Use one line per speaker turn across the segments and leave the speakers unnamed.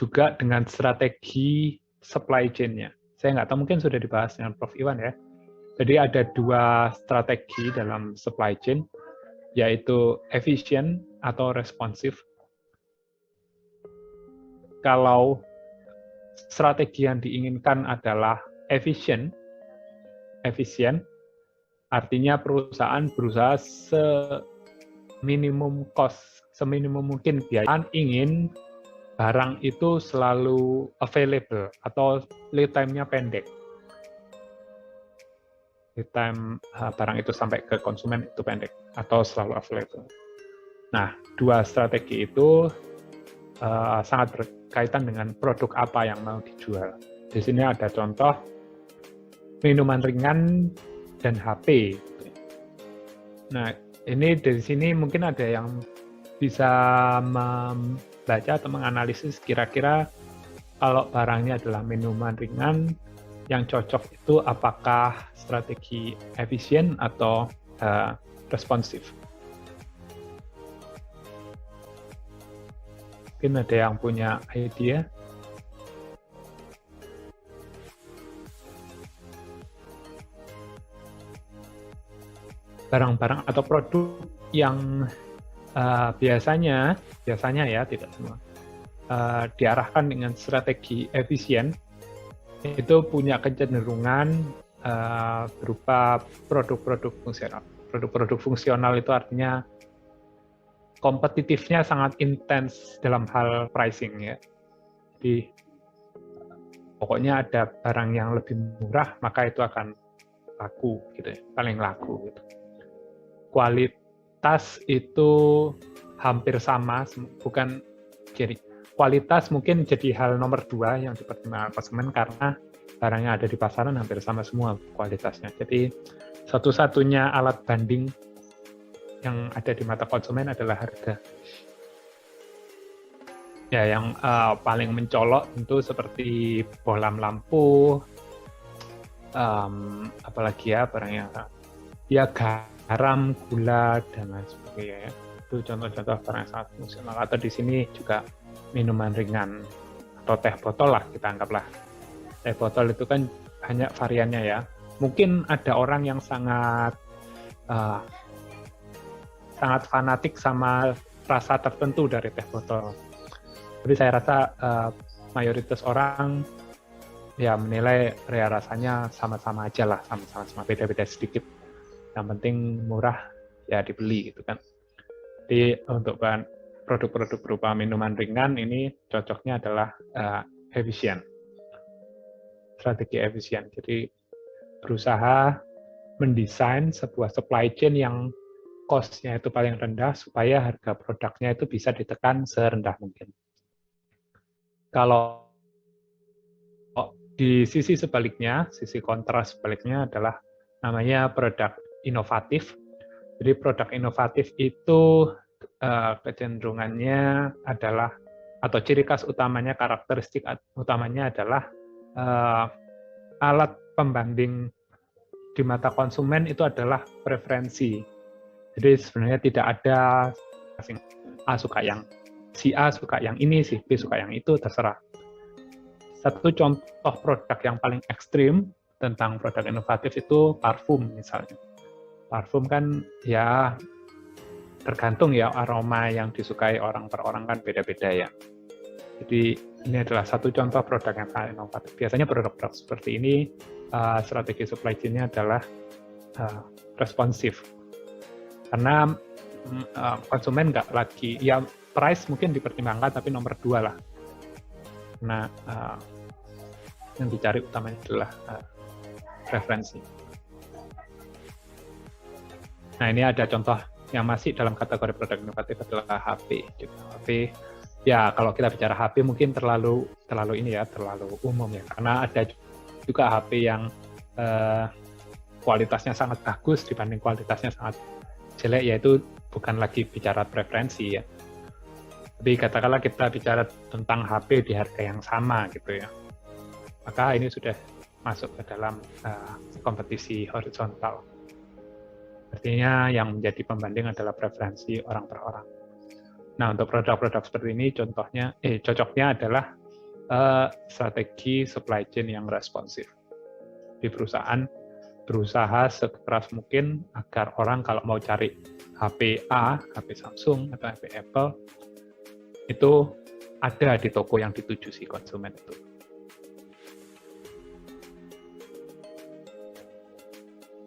juga dengan strategi supply chain-nya. Saya nggak tahu, mungkin sudah dibahas dengan Prof. Iwan ya. Jadi ada dua strategi dalam supply chain, yaitu efisien atau responsif. Kalau strategi yang diinginkan adalah efisien, artinya perusahaan berusaha seminimum cost, seminimum mungkin biaya, ingin barang itu selalu available atau lead time-nya pendek. Lead time barang itu sampai ke konsumen itu pendek atau selalu available. Nah, dua strategi itu sangat berkaitan dengan produk apa yang mau dijual. Di sini ada contoh minuman ringan dan HP. Nah, ini dari sini mungkin ada yang bisa membaca atau menganalisis kira-kira kalau barangnya adalah minuman ringan, yang cocok itu apakah strategi efisien atau responsif. Mungkin ada yang punya idea? Barang-barang atau produk yang biasanya ya, tidak semua, diarahkan dengan strategi efisien, itu punya kecenderungan berupa produk-produk fungsional. Produk-produk fungsional itu artinya kompetitifnya sangat intens dalam hal pricing ya. Jadi pokoknya ada barang yang lebih murah, maka itu akan laku gitu ya, paling laku gitu. Kualitas itu hampir sama, bukan jadi kualitas mungkin jadi hal nomor 2 yang dipertimbangkan konsumen karena barangnya ada di pasaran hampir sama semua kualitasnya. Jadi satu-satunya alat banding yang ada di mata konsumen adalah harga. Ya, yang paling mencolok tentu seperti bohlam lampu, apalagi ya barangnya ya garam, gula, dan lain sebagainya ya. Itu contoh-contoh barang yang sangat fungsional. Atau di sini juga minuman ringan atau teh botol lah, kita anggaplah. Teh botol itu kan banyak variannya ya. Mungkin ada orang yang sangat fanatik sama rasa tertentu dari teh botol. Tapi saya rasa mayoritas orang ya menilai rasanya sama-sama aja lah, sama-sama beda-beda sedikit. Yang penting murah ya dibeli gitu kan. Jadi untuk bahan produk-produk berupa minuman ringan ini cocoknya adalah efisien, strategi efisien. Jadi berusaha mendesain sebuah supply chain yang cost-nya itu paling rendah supaya harga produknya itu bisa ditekan serendah mungkin. Kalau di sisi sebaliknya, sisi kontras sebaliknya adalah namanya produk inovatif. Jadi produk inovatif itu kecenderungannya adalah, atau ciri khas utamanya, karakteristik utamanya adalah alat pembanding di mata konsumen itu adalah preferensi. Jadi sebenarnya tidak ada A suka yang si A suka yang ini, si B suka yang itu, terserah. Satu contoh produk yang paling ekstrim tentang produk inovatif itu parfum misalnya. Parfum kan ya tergantung ya aroma yang disukai orang per orang kan beda-beda ya. Jadi ini adalah satu contoh produk yang sangat inovatif. Biasanya produk-produk seperti ini strategi supply chain-nya adalah responsif. Karena konsumen nggak lagi, ya price mungkin dipertimbangkan tapi nomor 2 lah. Karena yang dicari utamanya adalah preferensi. Nah, ini ada contoh yang masih dalam kategori produk inovatif adalah HP. HP, ya kalau kita bicara HP mungkin terlalu ini ya, terlalu umum ya. Karena ada juga HP yang kualitasnya sangat bagus dibanding kualitasnya sangat jelek, yaitu bukan lagi bicara preferensi ya. Tapi katakanlah kita bicara tentang HP di harga yang sama gitu ya. Maka ini sudah masuk ke dalam kompetisi horizontal. Artinya yang menjadi pembanding adalah preferensi orang per orang. Nah, untuk produk-produk seperti ini cocoknya adalah strategi supply chain yang responsif. Di perusahaan berusaha sekeras mungkin agar orang kalau mau cari HP A, HP Samsung, atau HP Apple, itu ada di toko yang dituju si konsumen itu.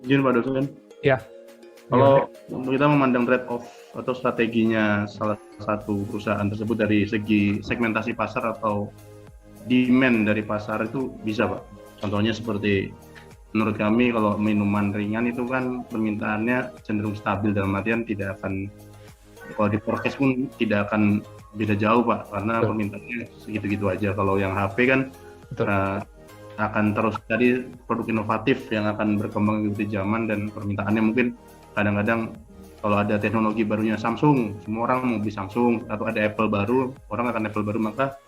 Izin Pak dosen.
Ya.
Kalau kita memandang trade-off atau strateginya salah satu perusahaan tersebut dari segi segmentasi pasar atau demand dari pasar itu bisa Pak? Contohnya seperti menurut kami kalau minuman ringan itu kan permintaannya cenderung stabil, dalam artian tidak akan, kalau di forecast pun tidak akan beda jauh Pak, karena permintaannya segitu-gitu aja. Kalau yang HP kan akan terus jadi produk inovatif yang akan berkembang mengikuti zaman, dan permintaannya mungkin kadang-kadang kalau ada teknologi barunya Samsung, semua orang mau beli Samsung, atau ada Apple baru, orang akan Apple baru, maka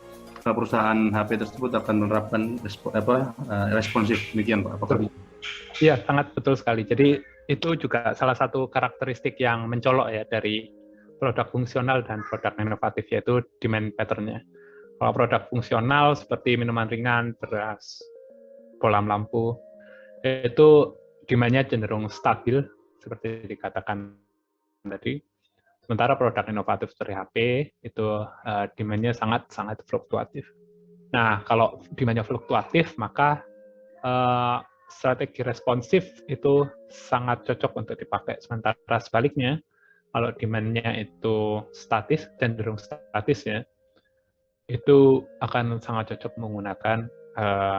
perusahaan HP tersebut akan menerapkan responsif. Demikian Pak, apakah?
Iya, sangat betul sekali. Jadi itu juga salah satu karakteristik yang mencolok ya dari produk fungsional dan produk inovatif, yaitu demand pattern-nya. Kalau produk fungsional seperti minuman ringan, beras, bola lampu, itu demand-nya cenderung stabil, seperti dikatakan tadi. Sementara produk inovatif seperti HP itu demand-nya sangat fluktuatif. Nah, kalau demand-nya fluktuatif, maka strategi responsif itu sangat cocok untuk dipakai. Sementara sebaliknya, kalau demand-nya itu statis, cenderung statis ya, itu akan sangat cocok menggunakan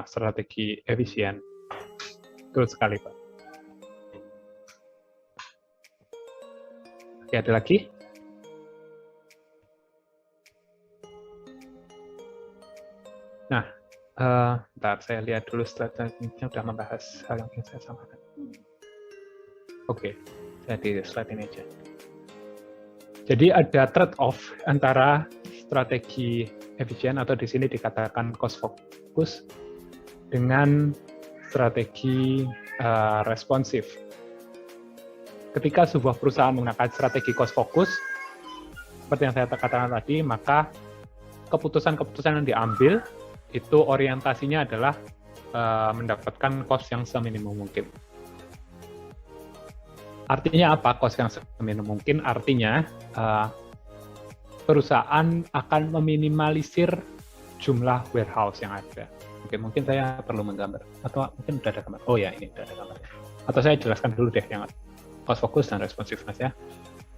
strategi efisien. Betul sekali, Pak. Oke, ada lagi? Nah, bentar, saya lihat dulu strateginya sudah membahas hal yang ingin saya sampaikan. Oke, saya di slide ini aja. Jadi ada trade-off antara strategi efisien, atau di sini dikatakan cost focus, dengan strategi responsif. Ketika sebuah perusahaan menggunakan strategi cost focus, seperti yang saya katakan tadi, maka keputusan-keputusan yang diambil itu orientasinya adalah mendapatkan cost yang seminimum mungkin. Artinya apa cost yang seminimum mungkin? Artinya perusahaan akan meminimalisir jumlah warehouse yang ada. Mungkin saya perlu menggambar, atau mungkin sudah ada gambar. Oh ya, ini sudah ada gambar. Atau saya jelaskan dulu deh yang cost focus dan responsiveness ya.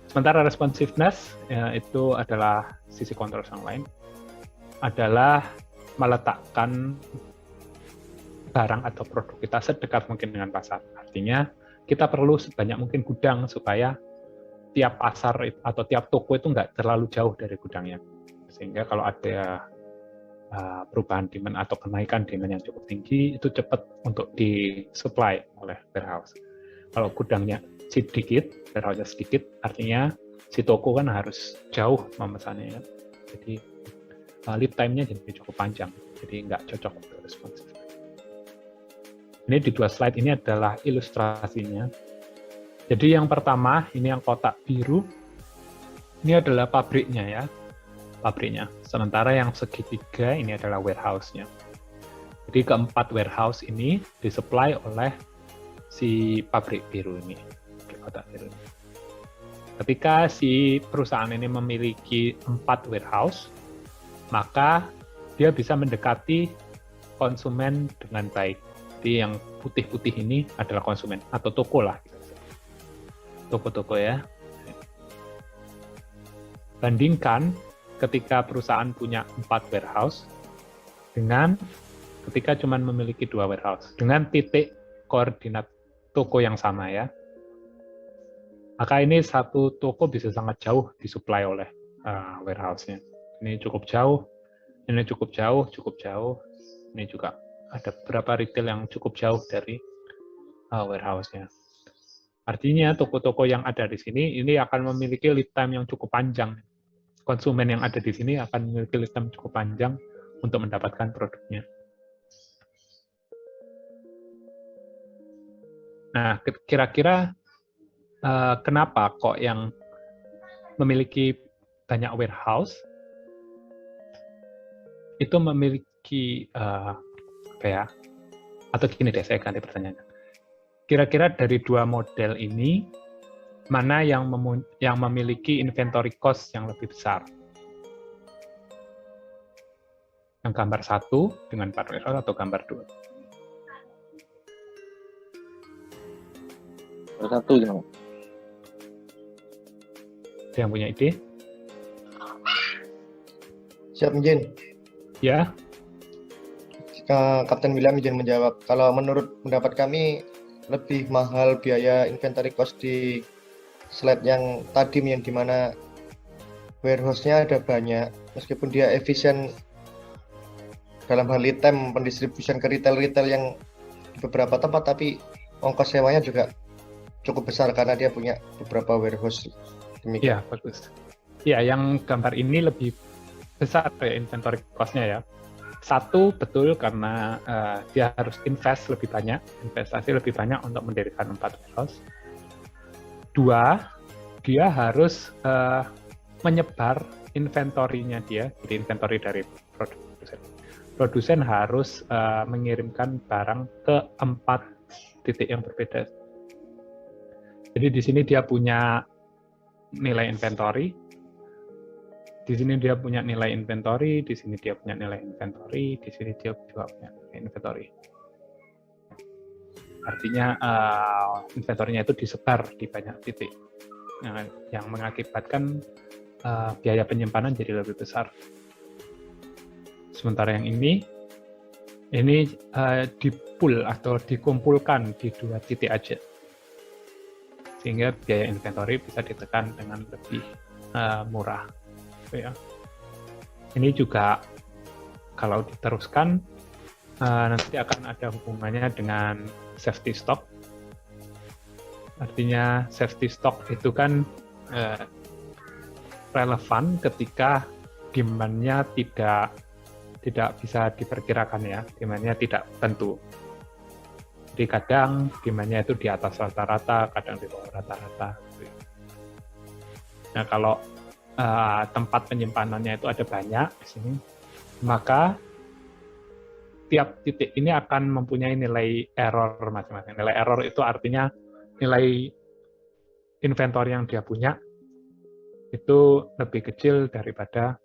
Sementara responsiveness itu adalah sisi kontrol yang lain, adalah meletakkan barang atau produk kita sedekat mungkin dengan pasar. Artinya kita perlu sebanyak mungkin gudang supaya tiap pasar atau tiap toko itu nggak terlalu jauh dari gudangnya. Sehingga kalau ada perubahan demand atau kenaikan demand yang cukup tinggi, itu cepat untuk disupply oleh warehouse. Kalau gudangnya sedikit, warehouse-nya sedikit, artinya si toko kan harus jauh memesannya. Jadi lead time-nya jadi cukup panjang, jadi nggak cocok untuk responsif. Ini di dua slide ini adalah ilustrasinya. Jadi yang pertama, ini yang kotak biru, ini adalah pabriknya ya, pabriknya. Sementara yang segitiga ini adalah warehouse-nya. Jadi keempat warehouse ini disupply oleh si pabrik biru ini, kotak biru ini. Ketika si perusahaan ini memiliki 4 warehouse, maka dia bisa mendekati konsumen dengan baik. Jadi yang putih-putih ini adalah konsumen, atau toko lah. Toko-toko ya. Bandingkan ketika perusahaan punya 4 warehouse dengan ketika cuma memiliki 2 warehouse. Dengan titik koordinat toko yang sama ya. Maka ini satu toko bisa sangat jauh disuplai oleh warehouse-nya. Ini cukup jauh, ini cukup jauh, ini juga ada beberapa retail yang cukup jauh dari warehouse-nya. Artinya toko-toko yang ada di sini ini akan memiliki lead time yang cukup panjang. Konsumen yang ada di sini akan memiliki lead time cukup panjang untuk mendapatkan produknya. Nah, kira-kira kenapa kok yang memiliki banyak warehouse itu memiliki apa ya? Atau gini deh, saya ganti pertanyaannya. Kira-kira dari dua model ini, mana yang memiliki inventory cost yang lebih besar? Yang gambar 1 dengan 4 warehouse atau gambar 2?
Satu gimana?
Ada yang punya ide?
Siap, Izin.
Ya,
Kapten William izin menjawab. Kalau menurut pendapat kami, lebih mahal biaya inventory cost di slide yang tadi, yang dimana warehouse-nya ada banyak. Meskipun dia efisien dalam hal item, pendistribusian ke retail-retail yang di beberapa tempat, tapi ongkos sewanya juga cukup besar karena dia punya beberapa warehouse. Demikian.
ya bagus. Ya, yang gambar ini lebih besar ya inventory cost-nya ya. Satu, betul karena dia harus investasi lebih banyak untuk mendirikan 4 warehouse. Dua, dia harus menyebar inventory-nya dia, jadi inventory dari produsen. Produsen harus mengirimkan barang ke 4 titik yang berbeda. Jadi di sini dia punya nilai inventory, di sini dia punya nilai inventory, di sini dia punya nilai inventory, di sini dia juga punya nilai inventory. Artinya inventory-nya itu disebar di banyak titik, yang mengakibatkan biaya penyimpanan jadi lebih besar. Sementara yang ini di-pool atau dikumpulkan di 2 titik aja, sehingga biaya inventory bisa ditekan dengan lebih murah. Ya. Ini juga kalau diteruskan nanti akan ada hubungannya dengan safety stock. Artinya safety stock itu kan relevan ketika demand-nya tidak bisa diperkirakan ya, demand-nya tidak tentu. Jadi kadang demand-nya itu di atas rata-rata, kadang di bawah rata-rata. Nah, kalau tempat penyimpanannya itu ada banyak di sini, maka tiap titik ini akan mempunyai nilai error masing-masing. Nilai error itu artinya nilai inventory yang dia punya itu lebih kecil daripada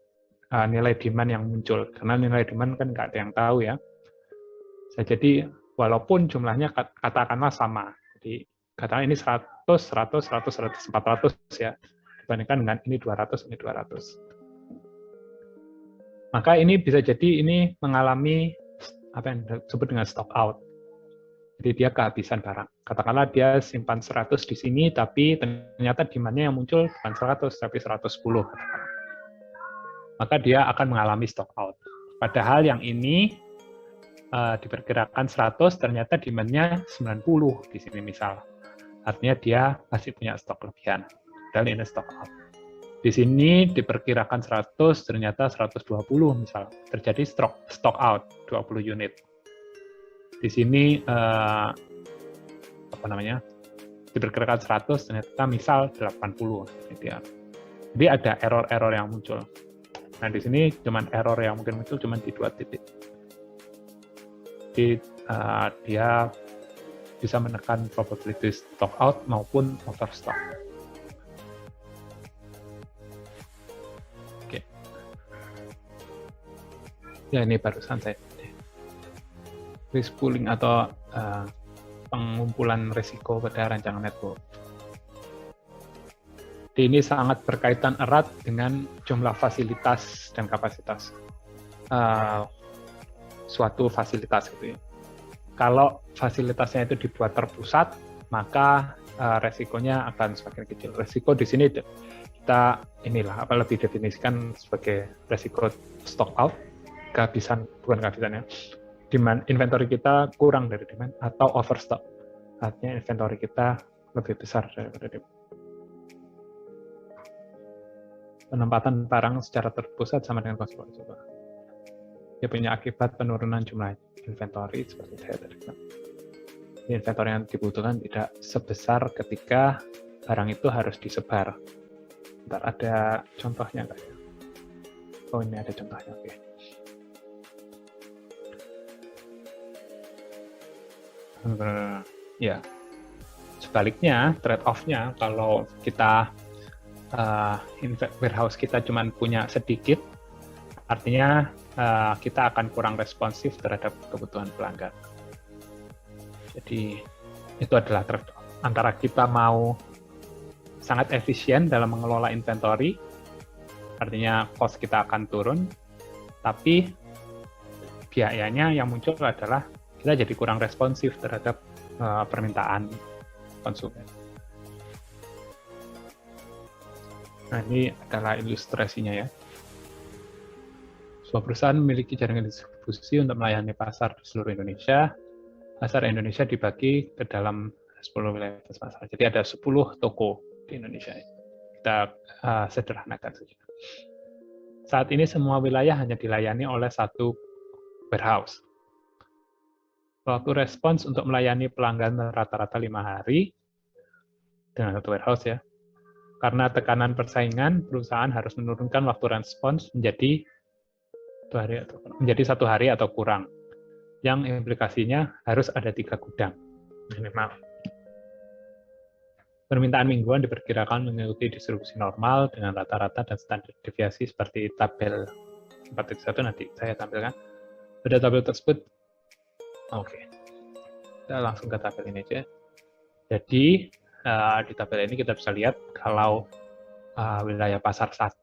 nilai demand yang muncul. Karena nilai demand kan nggak ada yang tahu ya. Jadi walaupun jumlahnya katakanlah sama, jadi katakanlah ini 100, 100, 100, 100, 400 ya, dibandingkan dengan ini 200, ini 200. Maka ini bisa jadi ini mengalami apa yang disebut dengan stock out. Jadi dia kehabisan barang. Katakanlah dia simpan 100 di sini, tapi ternyata demand-nya yang muncul bukan 100, tapi 110. Maka dia akan mengalami stock out. Padahal yang ini diperkirakan 100, ternyata demand-nya 90 di sini misal. Artinya dia masih punya stok lebihan. Dan ini stock out. Di sini diperkirakan 100, ternyata 120 misal. Terjadi stock out 20 unit. Di sini diperkirakan 100, ternyata misal 80. Jadi ada error-error yang muncul. Nah, di sini cuman error yang mungkin muncul cuma di 2 titik. Jadi dia bisa menekan probability stock out maupun overstock. Oke. Ya, ini barusan saya risk pooling atau pengumpulan risiko pada rancangan network. Ini sangat berkaitan erat dengan jumlah fasilitas dan kapasitas suatu fasilitas gitu ya. Kalau fasilitasnya itu dibuat terpusat, maka resikonya akan semakin kecil. Resiko di sini kita lebih definisikan sebagai resiko stock out, bukan kehabisan ya. Demand inventory kita kurang dari demand atau overstock. Artinya inventory kita lebih besar daripada demand. Penempatan barang secara terpusat sama dengan konsumsi. Dia punya akibat penurunan jumlah inventory seperti saya tadi bilang. Inventory yang dibutuhkan tidak sebesar ketika barang itu harus disebar. Ntar ada contohnya nggak ya? Oh, ini ada contohnya. Oke. Ya, sebaliknya trade-off-nya kalau kita warehouse kita cuma punya sedikit, artinya kita akan kurang responsif terhadap kebutuhan pelanggan. Jadi itu adalah trade-off antara kita mau sangat efisien dalam mengelola inventory, artinya cost kita akan turun, tapi biayanya yang muncul adalah kita jadi kurang responsif terhadap permintaan konsumen. Nah, ini adalah ilustrasinya ya. Sebuah perusahaan memiliki jaringan distribusi untuk melayani pasar di seluruh Indonesia. Pasar Indonesia dibagi ke dalam 10 wilayah pasar. Jadi ada 10 toko di Indonesia. Kita sederhanakan saja. Saat ini semua wilayah hanya dilayani oleh satu warehouse. Waktu respons untuk melayani pelanggan rata-rata 5 hari dengan satu warehouse ya. Karena tekanan persaingan, perusahaan harus menurunkan waktu respons menjadi 1 hari atau kurang. Yang implikasinya harus ada 3 gudang minimal. Permintaan mingguan diperkirakan mengikuti distribusi normal dengan rata-rata dan standar deviasi seperti tabel 4.1 nanti saya tampilkan. Pada tabel tersebut, oke. Kita langsung ke tabel ini aja. Jadi di tabel ini kita bisa lihat kalau wilayah pasar 1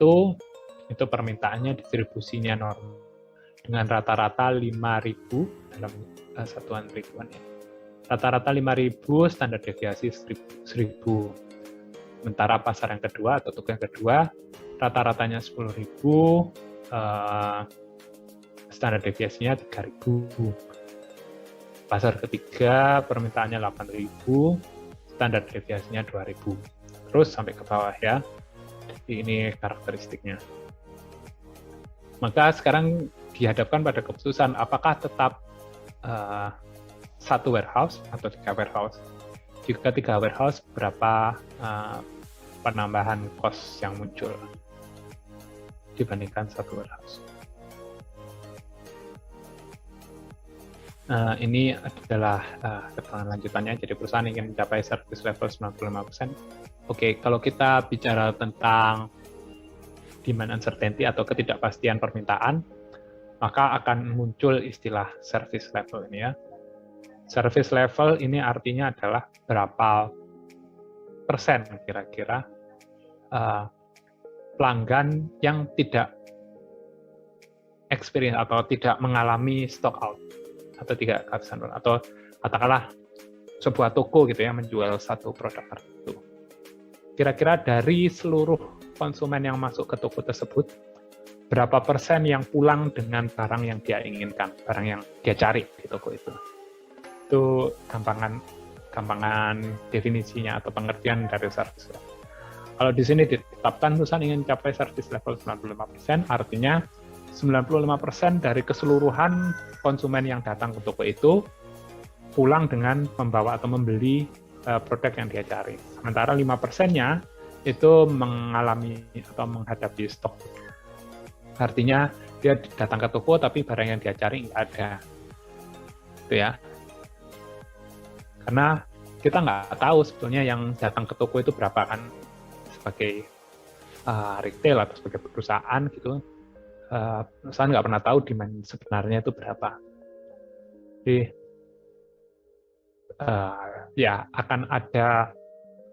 itu permintaannya distribusinya normal dengan rata-rata 5.000 dalam satuan ribuan ya. Rata-rata 5.000, standar deviasi 1.000. Sementara pasar yang kedua atau toko yang kedua rata-ratanya 10.000, standar deviasinya 3.000. Pasar ketiga permintaannya 8.000, standar deviasinya 2.000. Terus sampai ke bawah ya. Jadi ini karakteristiknya. Maka sekarang dihadapkan pada keputusan apakah tetap satu warehouse atau 3 warehouse. Jika 3 warehouse, berapa penambahan cost yang muncul dibandingkan satu warehouse. Ini adalah keterangan lanjutannya. Jadi perusahaan ingin mencapai service level 95%. Oke, kalau kita bicara tentang demand uncertainty atau ketidakpastian permintaan, maka akan muncul istilah service level ini ya. Service level ini artinya adalah berapa persen kira-kira pelanggan yang tidak experience atau tidak mengalami stock out atau tidak kehabisan, atau katakanlah sebuah toko gitu ya menjual satu produk tertentu. Kira-kira dari seluruh konsumen yang masuk ke toko tersebut, berapa persen yang pulang dengan barang yang dia inginkan, barang yang dia cari di toko itu. Itu gampangan definisinya atau pengertian dari service level. Kalau di sini ditetapkan perusahaan ingin mencapai service level 95%, artinya 95% dari keseluruhan konsumen yang datang ke toko itu pulang dengan membawa atau membeli produk yang dia cari. Sementara 5%-nya itu mengalami atau menghadapi stok. Artinya dia datang ke toko tapi barang yang dia cari nggak ada. Itu ya. Karena kita nggak tahu sebetulnya yang datang ke toko itu berapa kan, sebagai retail atau sebagai perusahaan gitu. Perusahaan nggak pernah tahu demand sebenarnya itu berapa. Jadi ya akan ada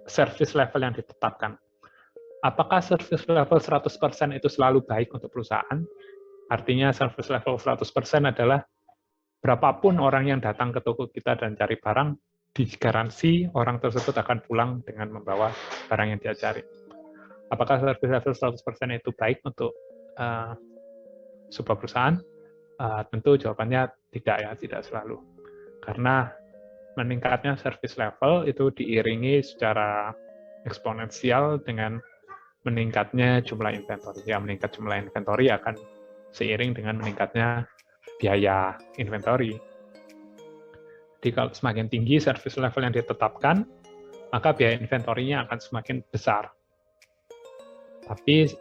service level yang ditetapkan. Apakah service level 100% itu selalu baik untuk perusahaan? Artinya service level 100% adalah berapapun orang yang datang ke toko kita dan cari barang, digaransi orang tersebut akan pulang dengan membawa barang yang dia cari. Apakah service level 100% itu baik untuk sebuah perusahaan? Tentu jawabannya tidak ya, tidak selalu. Karena meningkatnya service level itu diiringi secara eksponensial dengan meningkatnya jumlah inventory. Ya, meningkat jumlah inventory akan seiring dengan meningkatnya biaya inventory. Jadi kalau semakin tinggi service level yang ditetapkan, maka biaya inventory-nya akan semakin besar. Tapi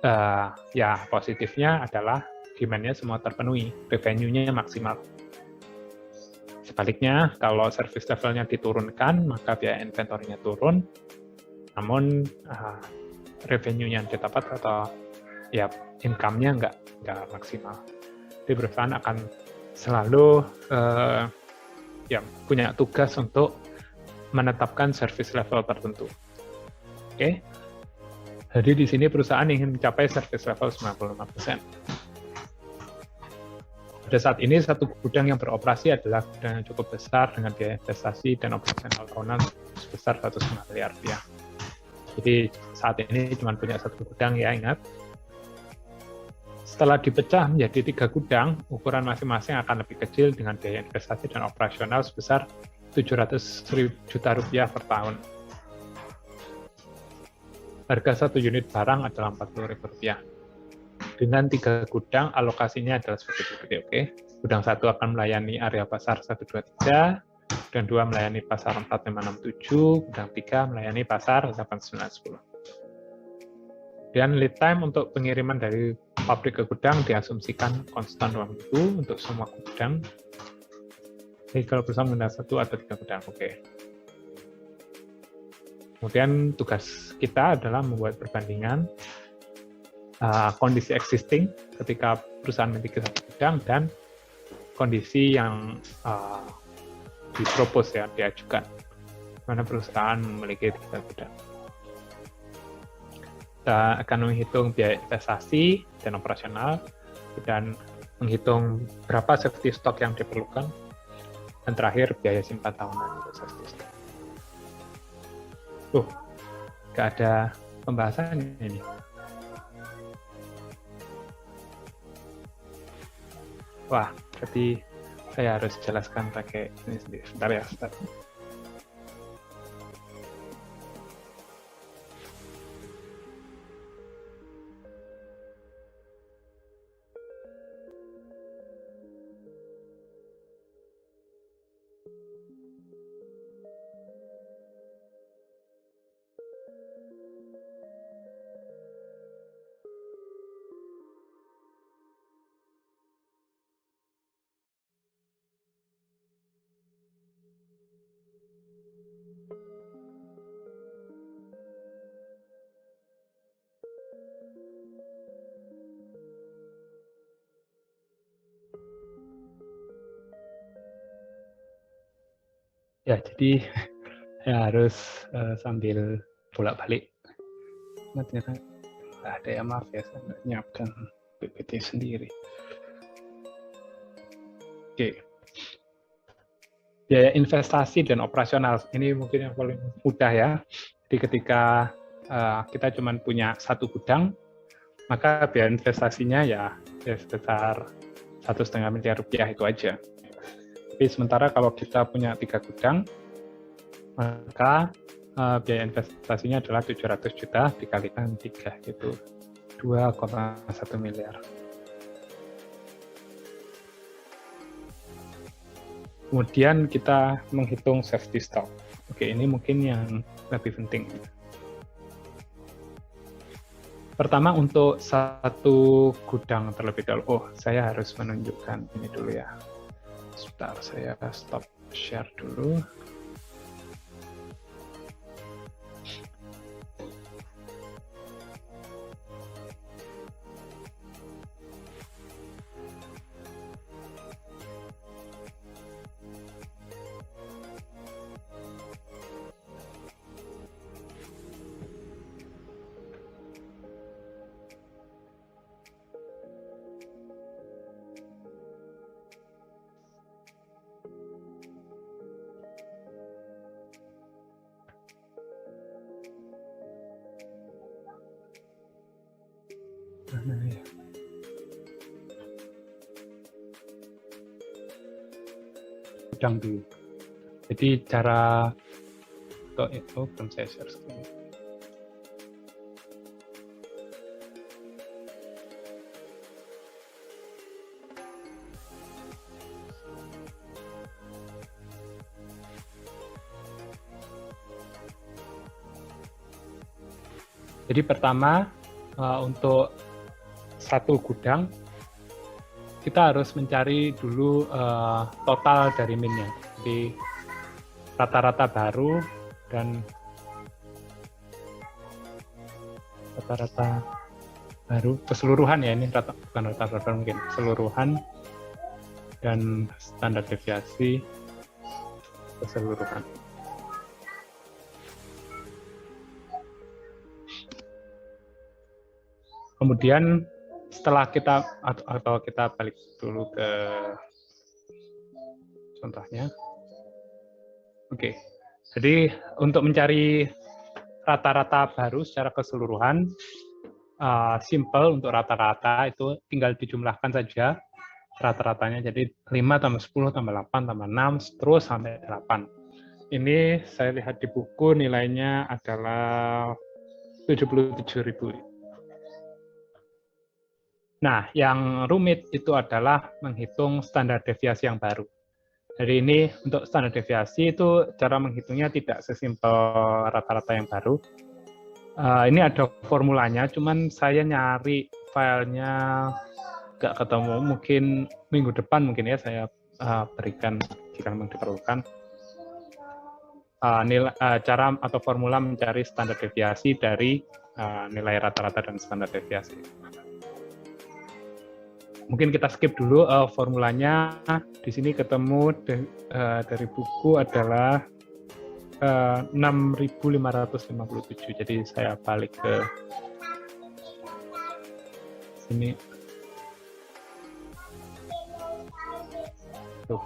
ya positifnya adalah demand-nya semua terpenuhi, revenue-nya maksimal. Sebaliknya, kalau service levelnya diturunkan, maka biaya inventory-nya turun, namun revenue-nya didapat atau ya income-nya nggak maksimal. Jadi perusahaan akan selalu ya punya tugas untuk menetapkan service level tertentu. Oke. Jadi di sini perusahaan ingin mencapai service level 95%. Pada saat ini, satu gudang yang beroperasi adalah gudang yang cukup besar dengan biaya investasi dan operasional tahunan sebesar 1,5 miliar rupiah. Jadi saat ini cuma punya satu gudang ya, ingat. Setelah dipecah menjadi 3 gudang, ukuran masing-masing akan lebih kecil dengan biaya investasi dan operasional sebesar 700 juta rupiah per tahun. Harga satu unit barang adalah Rp40.000. Dengan 3 gudang, alokasinya adalah seperti berikut. Oke. Gudang 1 akan melayani area pasar 123, gudang 2 melayani pasar 4567, gudang 3 melayani pasar 8910. Dan lead time untuk pengiriman dari pabrik ke gudang diasumsikan konstan 2 minggu untuk semua gudang. Jadi kalau perusahaan menggunakan 1 atau 3 gudang, oke. Kemudian tugas kita adalah membuat perbandingan kondisi existing ketika perusahaan memiliki 1 gudang dan kondisi yang dipropose ya, diajukan, mana perusahaan memiliki 3 gudang. Kita akan menghitung biaya investasi dan operasional dan menghitung berapa safety stock yang diperlukan, dan terakhir biaya simpan tahunan untuk safety stock. Nggak ada pembahasannya ini. Wah, berarti saya harus jelaskan pakai ini sendiri. Sebentar ya, Ustaz. Ya, jadi saya harus sambil bolak-balik. Ternyata nggak ada ya, maaf ya, saya nggak nyiapkan PPT sendiri. Oke. Biaya investasi dan operasional, ini mungkin yang paling mudah ya. Jadi ketika kita cuma punya 1 gudang, maka biaya investasinya ya sebesar 1,5 miliar rupiah itu aja. Tapi sementara kalau kita punya 3 gudang, maka biaya investasinya adalah 700 juta dikalikan 3, yaitu 2,1 miliar. Kemudian kita menghitung safety stock. Oke, ini mungkin yang lebih penting. Pertama, untuk 1 gudang terlebih dahulu. Oh, saya harus menunjukkan ini dulu ya. Sebentar, saya stop share dulu. Gudang dulu. Jadi cara untuk itu belum saya share screen. Jadi pertama untuk 1 gudang kita harus mencari dulu total dari minnya. Jadi rata-rata baru dan rata-rata baru keseluruhan ya, ini bukan rata-rata baru, mungkin keseluruhan dan standar deviasi keseluruhan. Kemudian setelah kita atau kita balik dulu ke contohnya. Oke. Jadi untuk mencari rata-rata baru secara keseluruhan, simple untuk rata-rata itu tinggal dijumlahkan saja rata-ratanya. Jadi 5 tambah 10 tambah 8 tambah 6 terus sampai 8. Ini saya lihat di buku nilainya adalah 77.000. Nah, yang rumit itu adalah menghitung standar deviasi yang baru. Jadi ini untuk standar deviasi itu cara menghitungnya tidak sesimpel rata-rata yang baru. Ini ada formulanya, cuman saya nyari filenya nggak ketemu. Mungkin minggu depan mungkin ya saya berikan jika memang diperlukan. Cara atau formula mencari standar deviasi dari nilai rata-rata dan standar deviasi. Mungkin kita skip dulu formulanya. Di sini ketemu dari buku adalah 6.557. Jadi saya balik ke sini. Tuh.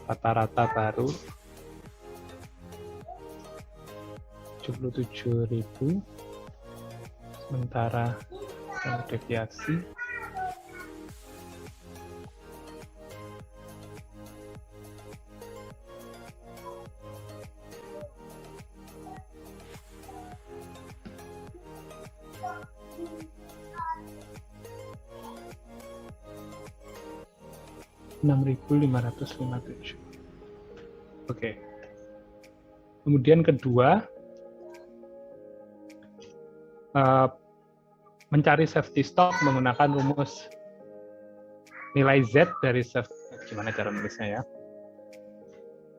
Rata-rata baru 77.000. Sementara standar deviasi $6.557. Oke. Kemudian kedua, mencari safety stock menggunakan rumus nilai Z dari gimana cara nulisnya ya?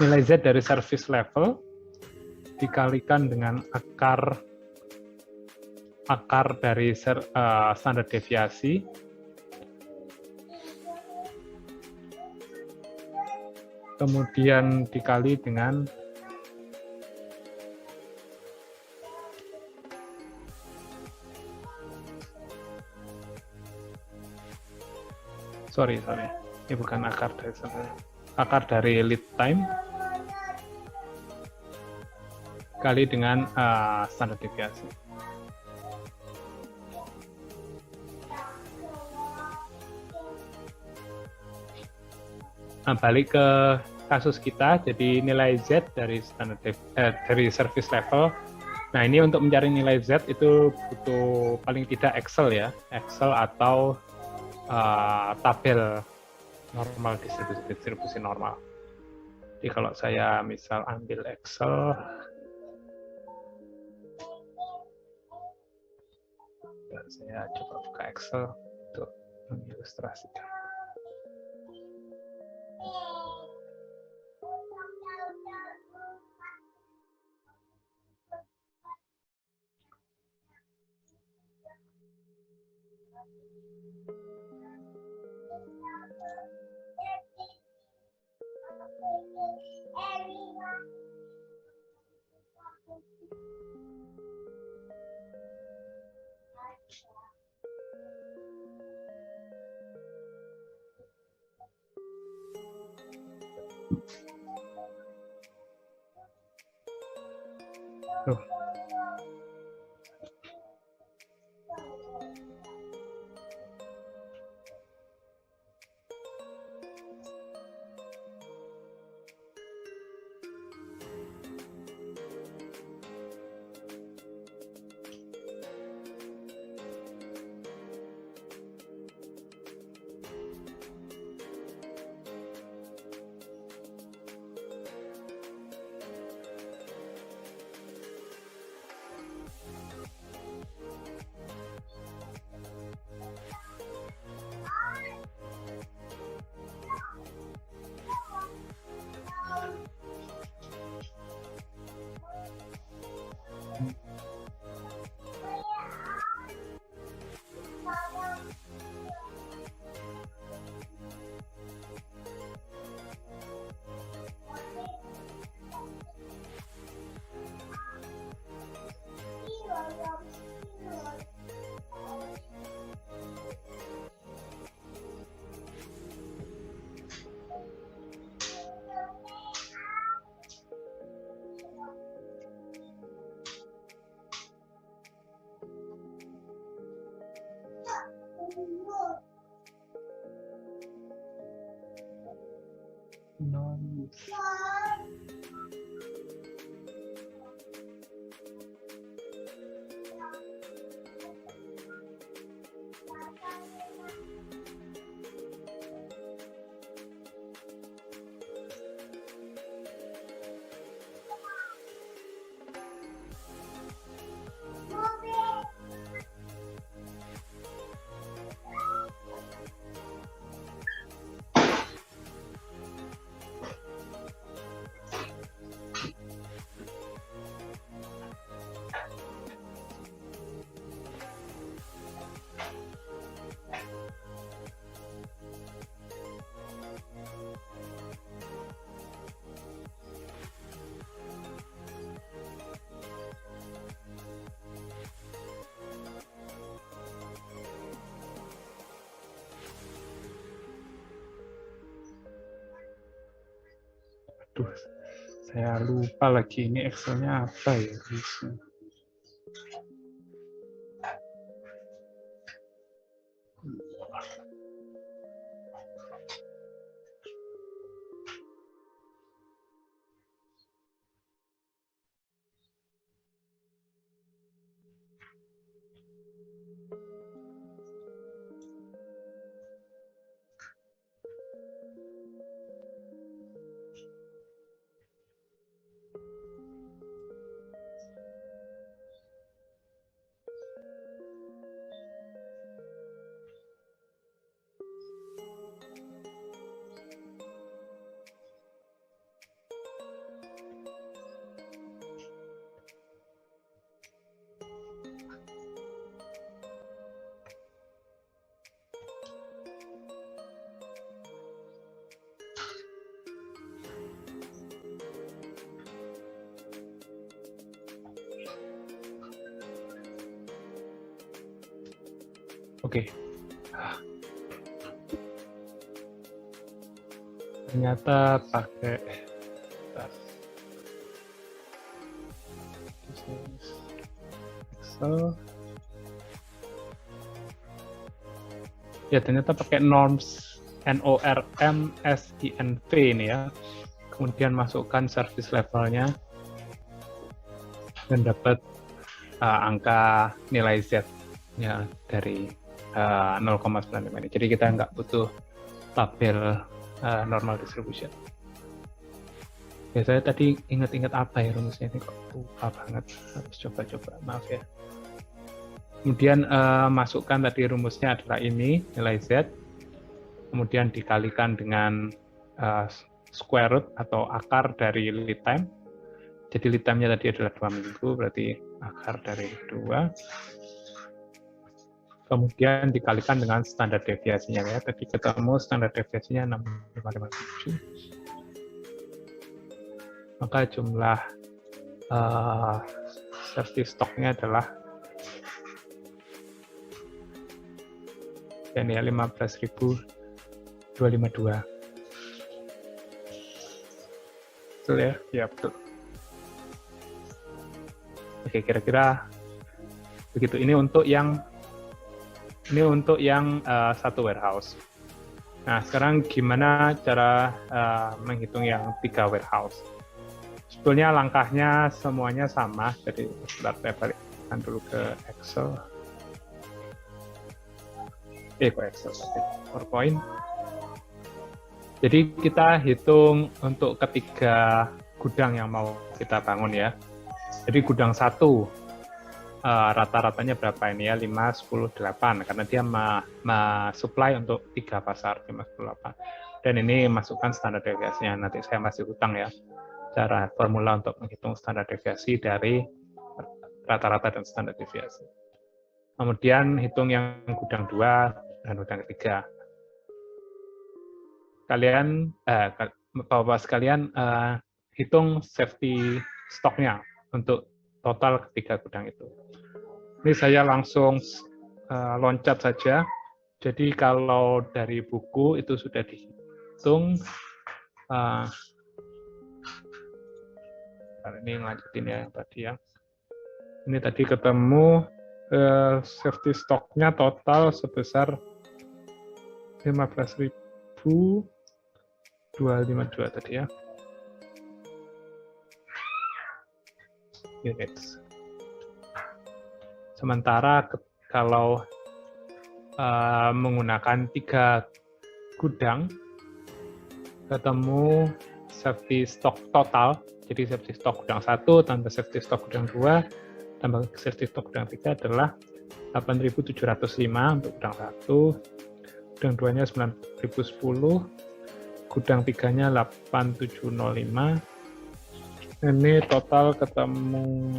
Nilai Z dari service level dikalikan dengan akar dari standar deviasi kemudian dikali dengan sorry, ini bukan akar dari lead time kali dengan standar deviasi. Nah, balik ke kasus kita, jadi nilai Z dari dari service level. Nah, ini untuk mencari nilai Z itu butuh paling tidak Excel ya, Excel atau tabel normal, distribusi normal. Jadi kalau saya misal ambil Excel, saya coba buka Excel untuk mengilustrasikan. Aduh, saya lupa lagi ini Excel-nya apa ya. Oke. Ternyata pakai Excel. Ya, ternyata pakai norms NORM-SINV ini ya. Kemudian masukkan service levelnya dan dapat angka nilai Z-nya dari 0,95 ini. Jadi kita nggak butuh tabel normal distribution. Ya, saya tadi ingat-ingat apa ya rumusnya ini, kok lupa banget. Harus coba-coba, maaf ya. Kemudian masukkan tadi rumusnya adalah ini, nilai Z. Kemudian dikalikan dengan square root atau akar dari lead time. Jadi lead time-nya tadi adalah 2 minggu, berarti akar dari 2. Kemudian dikalikan dengan standar deviasinya ya. Tadi ketemu standar deviasinya 6557. Maka jumlah service stock-nya adalah ini ya 15.252. Betul ya? Ya, betul. Oke, kira-kira begitu. Ini untuk yang satu warehouse. Nah, sekarang gimana cara menghitung yang 3 warehouse? Sebetulnya langkahnya semuanya sama. Jadi sebentar saya balikkan dulu ke Excel. Kok Excel? PowerPoint. Jadi kita hitung untuk ketiga gudang yang mau kita bangun ya. Jadi gudang 1 rata-ratanya berapa ini ya, 5, 10, 8 karena dia supply untuk 3 pasar 5, 10, 8. Dan ini masukkan standar deviasinya, nanti saya masih utang ya cara formula untuk menghitung standar deviasi dari rata-rata dan standar deviasi. Kemudian hitung yang gudang 2 dan gudang 3. Kalian, Bapak sekalian, hitung safety stoknya untuk total ketiga gudang itu. Ini saya langsung loncat saja. Jadi kalau dari buku itu sudah dihitung. Ini lanjutin ya tadi ya. Ini tadi ketemu safety stocknya total sebesar 15.252 tadi ya. Units. Sementara kalau menggunakan 3 gudang, ketemu safety stock total. Jadi safety stock gudang 1 tambah safety stock gudang 2 tambah safety stock gudang 3 adalah 8.705 untuk gudang 1, gudang 2-nya 9.010, gudang 3-nya 8.705. Ini total ketemu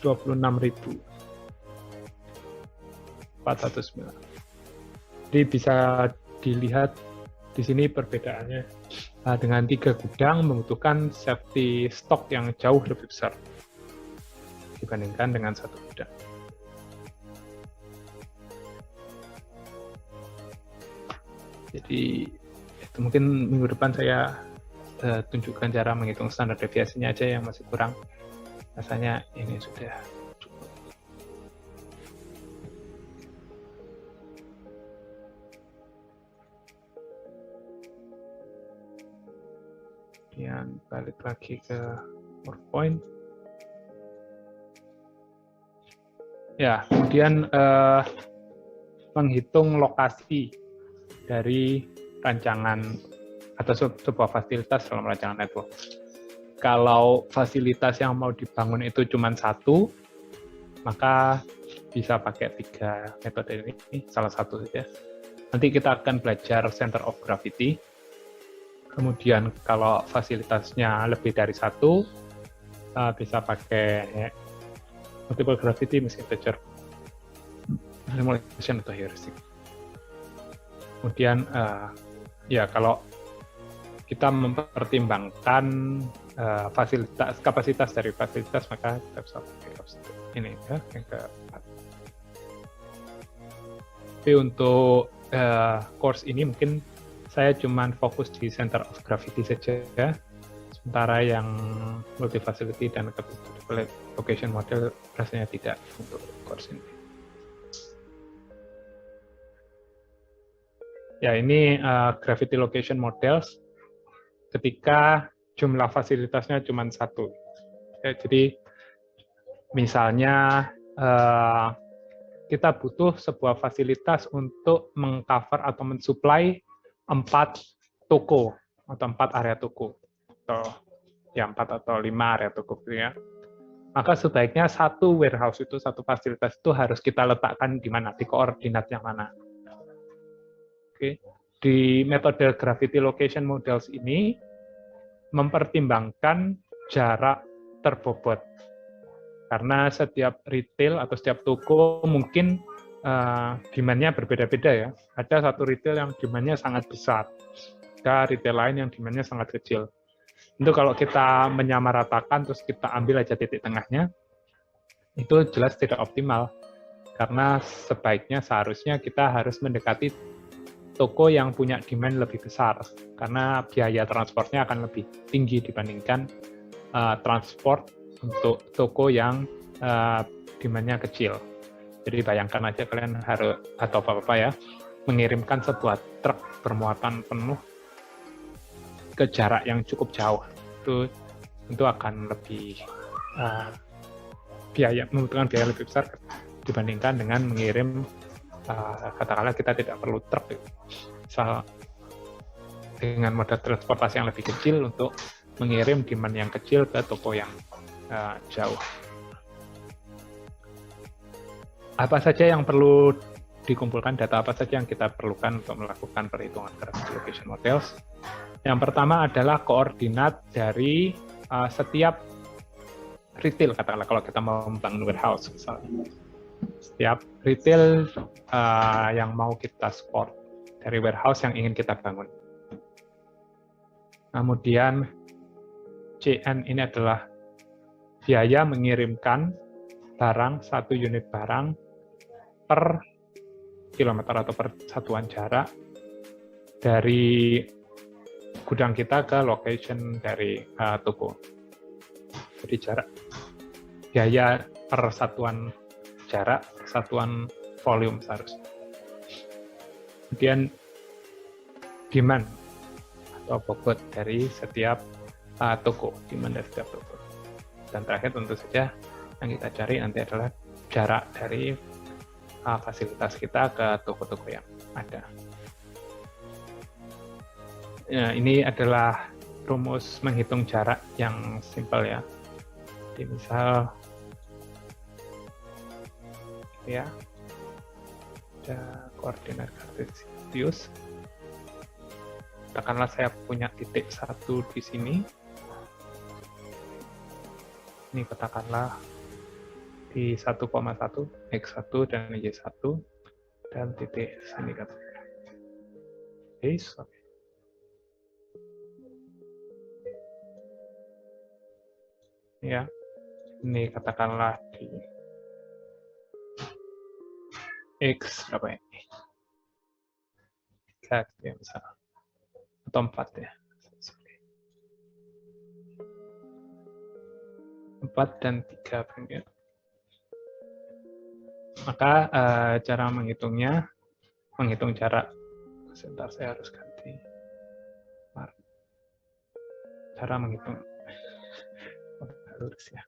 26.409. Jadi bisa dilihat di sini perbedaannya dengan 3 gudang membutuhkan safety stock yang jauh lebih besar dibandingkan dengan 1 gudang. Jadi itu mungkin minggu depan saya tunjukkan cara menghitung standar deviasinya aja yang masih kurang. Rasanya ini sudah cukup. Kemudian balik lagi ke PowerPoint. Ya, kemudian menghitung lokasi dari rancangan atau sebuah fasilitas dalam rancangan network. Kalau fasilitas yang mau dibangun itu cuma 1, maka bisa pakai 3 metode ini, salah satu saja. Nanti kita akan belajar center of gravity. Kemudian kalau fasilitasnya lebih dari 1, bisa pakai multiple gravity, mixed integer simulation atau heuristic. Kemudian ya kalau kita mempertimbangkan kapasitas dari fasilitas, maka kita bisa pakai ini ya, yang keempat. Tapi untuk course ini mungkin saya cuma fokus di center of gravity saja ya. Sementara yang multi facility dan location model rasanya tidak untuk course ini. Ya, ini gravity location models ketika jumlah fasilitasnya cuma 1. Ya, jadi misalnya kita butuh sebuah fasilitas untuk mengcover atau mensuplai 4 toko atau 4 area toko, atau ya 4 atau 5 area toko gitu ya. Maka sebaiknya satu warehouse itu, satu fasilitas itu harus kita letakkan di mana, di koordinat yang mana. Oke. Di metode gravity location models ini mempertimbangkan jarak terbobot. Karena setiap retail atau setiap toko mungkin demand-nya berbeda-beda ya. Ada satu retail yang demand-nya sangat besar. Ada retail lain yang demand-nya sangat kecil. Itu kalau kita menyamaratakan terus kita ambil aja titik tengahnya, itu jelas tidak optimal. Karena sebaiknya seharusnya kita harus mendekati toko yang punya demand lebih besar, karena biaya transportnya akan lebih tinggi dibandingkan transport untuk toko yang demand-nya kecil. Jadi bayangkan aja kalian harus, atau Bapak ya, mengirimkan sebuah truk bermuatan penuh ke jarak yang cukup jauh. Itu tentu akan lebih membutuhkan biaya lebih besar dibandingkan dengan mengirim katakanlah kita tidak perlu truk, misal dengan moda transportasi yang lebih kecil untuk mengirim demand yang kecil ke toko yang jauh. Apa saja yang perlu dikumpulkan, data apa saja yang kita perlukan untuk melakukan perhitungan gravity location models? Yang pertama adalah koordinat dari setiap retail, katakanlah kalau kita mau membangun warehouse misalnya. Setiap retail yang mau kita support dari warehouse yang ingin kita bangun. Kemudian CN ini adalah biaya mengirimkan barang, 1 unit barang per kilometer atau per satuan jarak dari gudang kita ke location dari toko. Jadi jarak, biaya per satuan jarak, satuan volume seharusnya. Kemudian demand atau bobot dari setiap toko, demand dari setiap toko. Dan terakhir tentu saja yang kita cari nanti adalah jarak dari fasilitas kita ke toko-toko yang ada. Ya, ini adalah rumus menghitung jarak yang simpel ya. Jadi misal ya ada koordinat kartesius. Katakanlah saya punya titik 1 di sini. Ini katakanlah di 1,1, X1 dan Y1, dan titik sini katakanlah. Base, oke. Ya, ini katakanlah di X berapa ini? 3 ya misalnya. Atau 4 ya. 4 dan 3 ya. Maka cara menghitungnya, menghitung jarak. Sebentar, saya harus ganti. Cara menghitung. Lurus ya.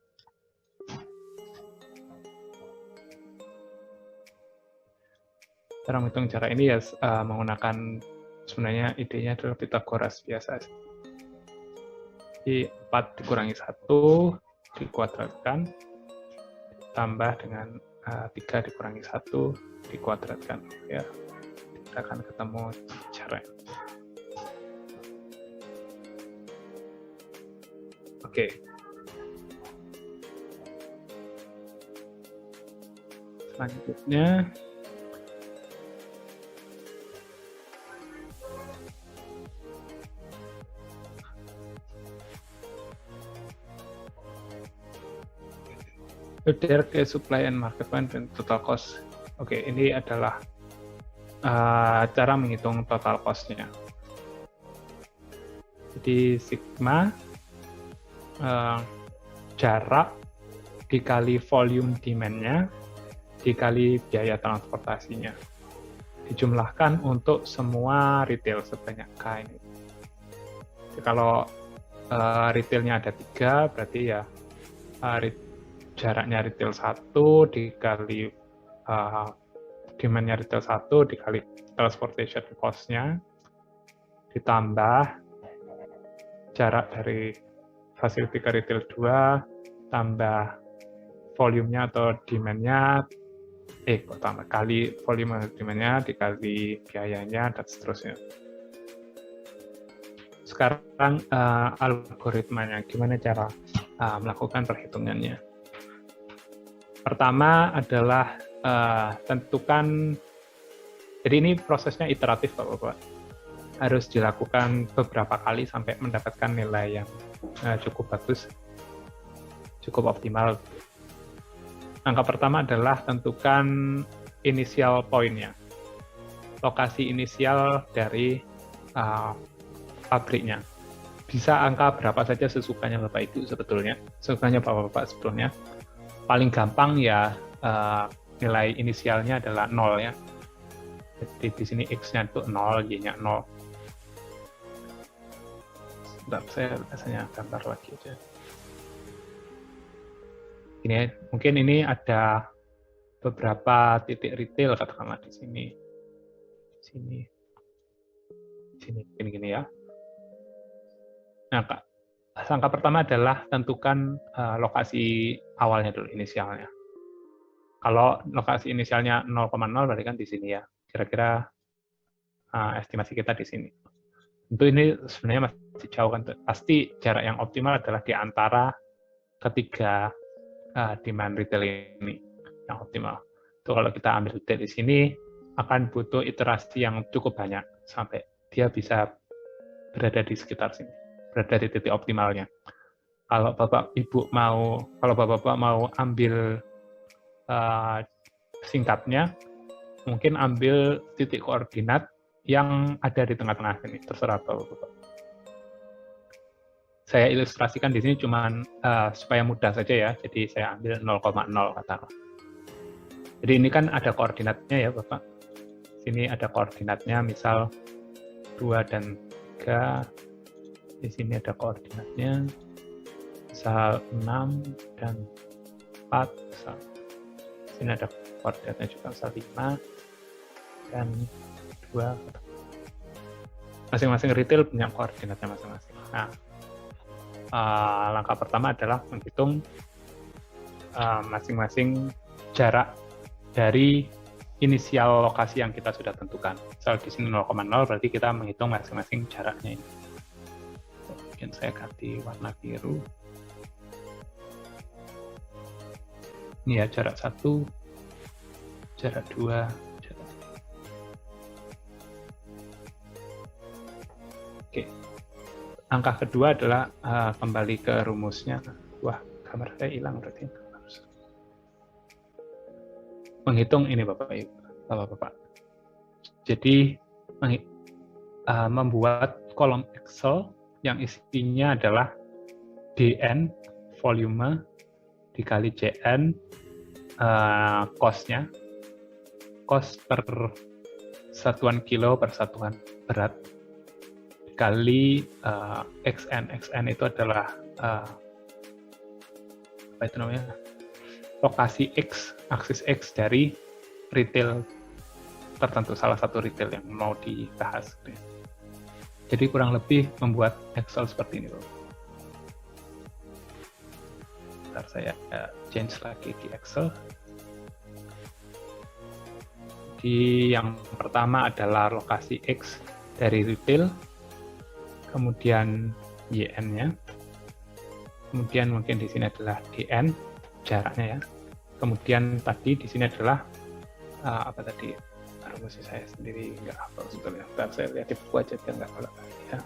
Cara menghitung jarak ini ya menggunakan, sebenarnya idenya adalah Pythagoras biasa. Jadi 4 dikurangi 1 dikuadratkan, tambah dengan 3 dikurangi 1 dikuadratkan. Ya, kita akan ketemu jarak. Oke. Selanjutnya, ke supply and market point dan total cost. Oke, ini adalah cara menghitung total cost-nya. Jadi sigma jarak dikali volume demand-nya dikali biaya transportasinya. Dijumlahkan untuk semua retail sebanyak K ini. Jadi kalau retailnya ada 3, berarti ya jaraknya retail 1 dikali demand-nya retail 1 dikali transportation cost-nya ditambah jarak dari facility ke retail 2 tambah volume-nya atau demand-nya tambah kali volume demand-nya dikali biayanya dan seterusnya. Sekarang algoritmanya, gimana cara melakukan perhitungannya? Pertama adalah tentukan, jadi ini prosesnya iteratif Bapak-Bapak. Harus dilakukan beberapa kali sampai mendapatkan nilai yang cukup bagus, cukup optimal. Langkah pertama adalah tentukan initial point-nya, lokasi inisial dari pabriknya. Bisa angka berapa saja sesukanya Bapak Ibu sebetulnya, sesukanya Bapak-Bapak sebetulnya. Paling gampang ya nilai inisialnya adalah 0 ya. Jadi di sini X-nya itu 0, Y-nya 0. Sebentar, saya biasanya gambar lagi aja. Ini mungkin ini ada beberapa titik retail katakanlah di sini. Sini gini ya. Nah, langkah pertama adalah tentukan lokasi awalnya dulu, inisialnya. Kalau lokasi inisialnya 0,0 berarti kan di sini ya. Kira-kira estimasi kita di sini. Tentu ini sebenarnya masih jauh kan. Pasti jarak yang optimal adalah di antara ketiga demand retail ini yang optimal. Itu kalau kita ambil retail di sini akan butuh iterasi yang cukup banyak sampai dia bisa berada di sekitar sini, berada di titik optimalnya. Kalau Bapak-Ibu mau ambil singkatnya, mungkin ambil titik koordinat yang ada di tengah-tengah ini, terserah Bapak. Saya ilustrasikan di sini cuman supaya mudah saja ya, jadi saya ambil 0,0 katakanlah. Jadi ini kan ada koordinatnya ya Bapak. Sini ada koordinatnya, misal 2 dan 3. Di sini ada koordinatnya, misal 6 dan 4. Misal. Di sini ada koordinatnya juga, misal 5 dan 2. Masing-masing retail punya koordinatnya masing-masing. Nah, langkah pertama adalah menghitung masing-masing jarak dari inisial lokasi yang kita sudah tentukan. Misal di sini 0,0 berarti kita menghitung masing-masing jaraknya ini. Mungkin saya ganti warna biru. Ini ya jarak 1, jarak 2, jarak. Oke. Angka kedua adalah kembali ke rumusnya. Wah, gambar saya hilang berarti. Menghitung ini Bapak-Bapak. Jadi membuat kolom Excel yang isinya adalah DN volume dikali JN cost-nya, cost per satuan kilo per satuan berat dikali XN. XN itu adalah apa itu namanya? Lokasi X, aksis X dari retail tertentu, salah satu retail yang mau dibahas. Jadi kurang lebih membuat Excel seperti ini, Bapak. Bentar saya change lagi di Excel. Di yang pertama adalah lokasi X dari retail, kemudian YN-nya, kemudian mungkin di sini adalah DN, jaraknya ya. Kemudian tadi di sini adalah apa tadi? Rumusnya saya sendiri nggak hafal sebetulnya. Bentar saya lihat di buku aja biar nggak bolak balik ya.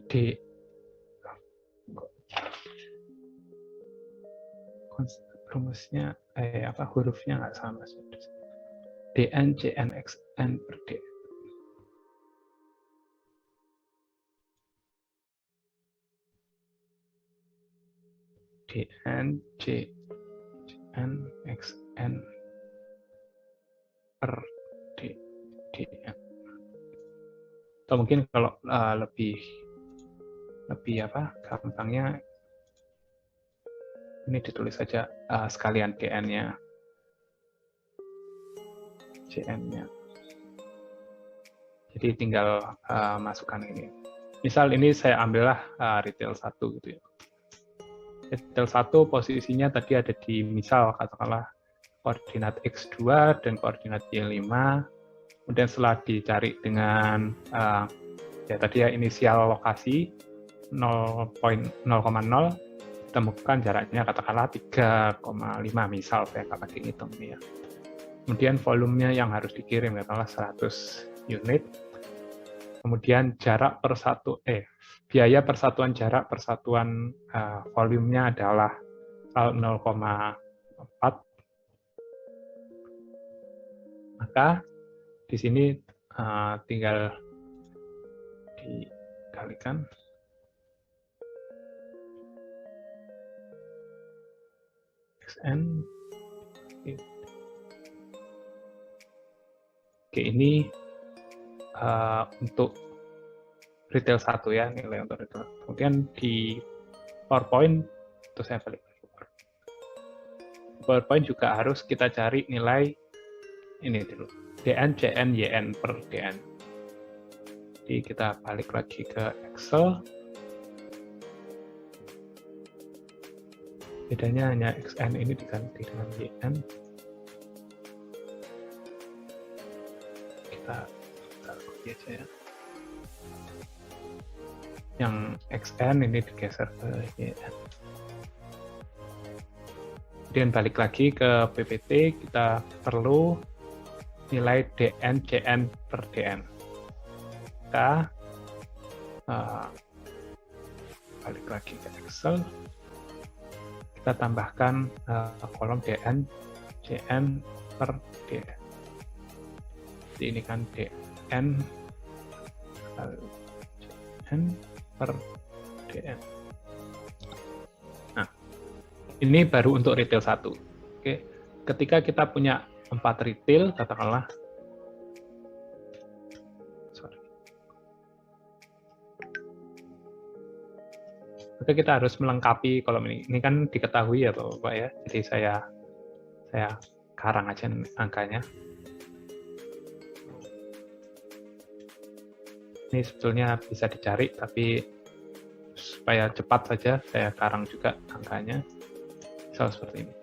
Di rumusnya apa hurufnya nggak sama sih. DN JN XN per D. DN JN XN per D. DN. Atau mungkin kalau lebih apa gampangnya ini ditulis saja sekalian DN-nya, JN-nya. Jadi tinggal masukkan ini. Misal ini saya ambillah retail 1 gitu ya. Retail 1 posisinya tadi ada di misal katakanlah koordinat X2 dan koordinat Y5. Kemudian setelah dicari dengan ya tadi ya inisial lokasi 0,0 temukan jaraknya katakanlah 3,5 misal, saya nggak pakai ngitung ini ya. Kemudian volumenya yang harus dikirim katakanlah 100 unit. Kemudian jarak per biaya persatuan jarak persatuan volumenya adalah 0,4. Maka di sini tinggal dikalikan. XN. Oke, ini untuk retail 1 ya, nilai untuk retail. Kemudian di PowerPoint, itu saya balik lagi. PowerPoint juga harus kita cari nilai ini dulu, DN, JN, YN per DN. Jadi kita balik lagi ke Excel. Bedanya hanya XN ini diganti dengan YN. Kita taruh copy aja ya. Yang XN ini digeser ke YN. Kemudian balik lagi ke PPT, kita perlu nilai DN, JN per DN. Kita balik lagi ke Excel, kita tambahkan kolom DN, JN per DN. Jadi ini kan DN, JN per DN. Nah, ini baru untuk retail 1. Oke, ketika kita punya 4 retail, katakanlah, maka kita harus melengkapi kolom ini. Ini kan diketahui ya Bapak ya. Jadi saya karang aja angkanya. Ini sebetulnya bisa dicari, tapi supaya cepat saja saya karang juga angkanya. Misal seperti ini.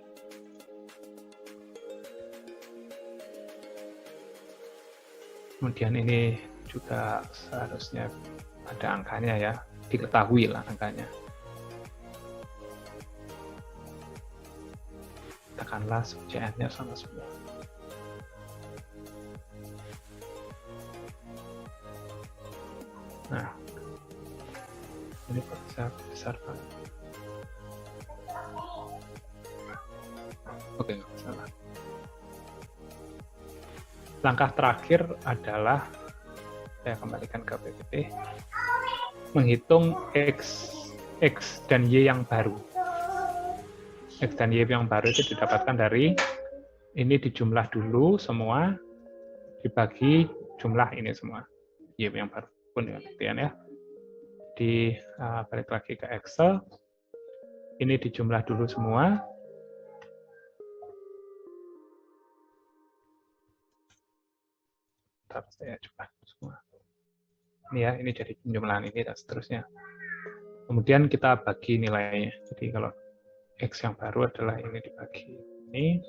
Kemudian ini juga seharusnya ada angkanya ya, diketahui lah angkanya. Katakanlah CN-nya sama semua. Nah, ini bisa besar banget. Oke, nggak masalah. Langkah terakhir adalah saya kembalikan ke PPT, menghitung X dan Y yang baru. X dan Y yang baru itu didapatkan dari ini dijumlah dulu semua, dibagi jumlah ini semua. Y yang baru pun dengan ya. Balik lagi ke Excel, ini dijumlah dulu semua. Ntar saya coba semua. Ini ya, ini jadi penjumlahan ini dan seterusnya. Kemudian kita bagi nilainya. Jadi kalau X yang baru adalah ini dibagi ini.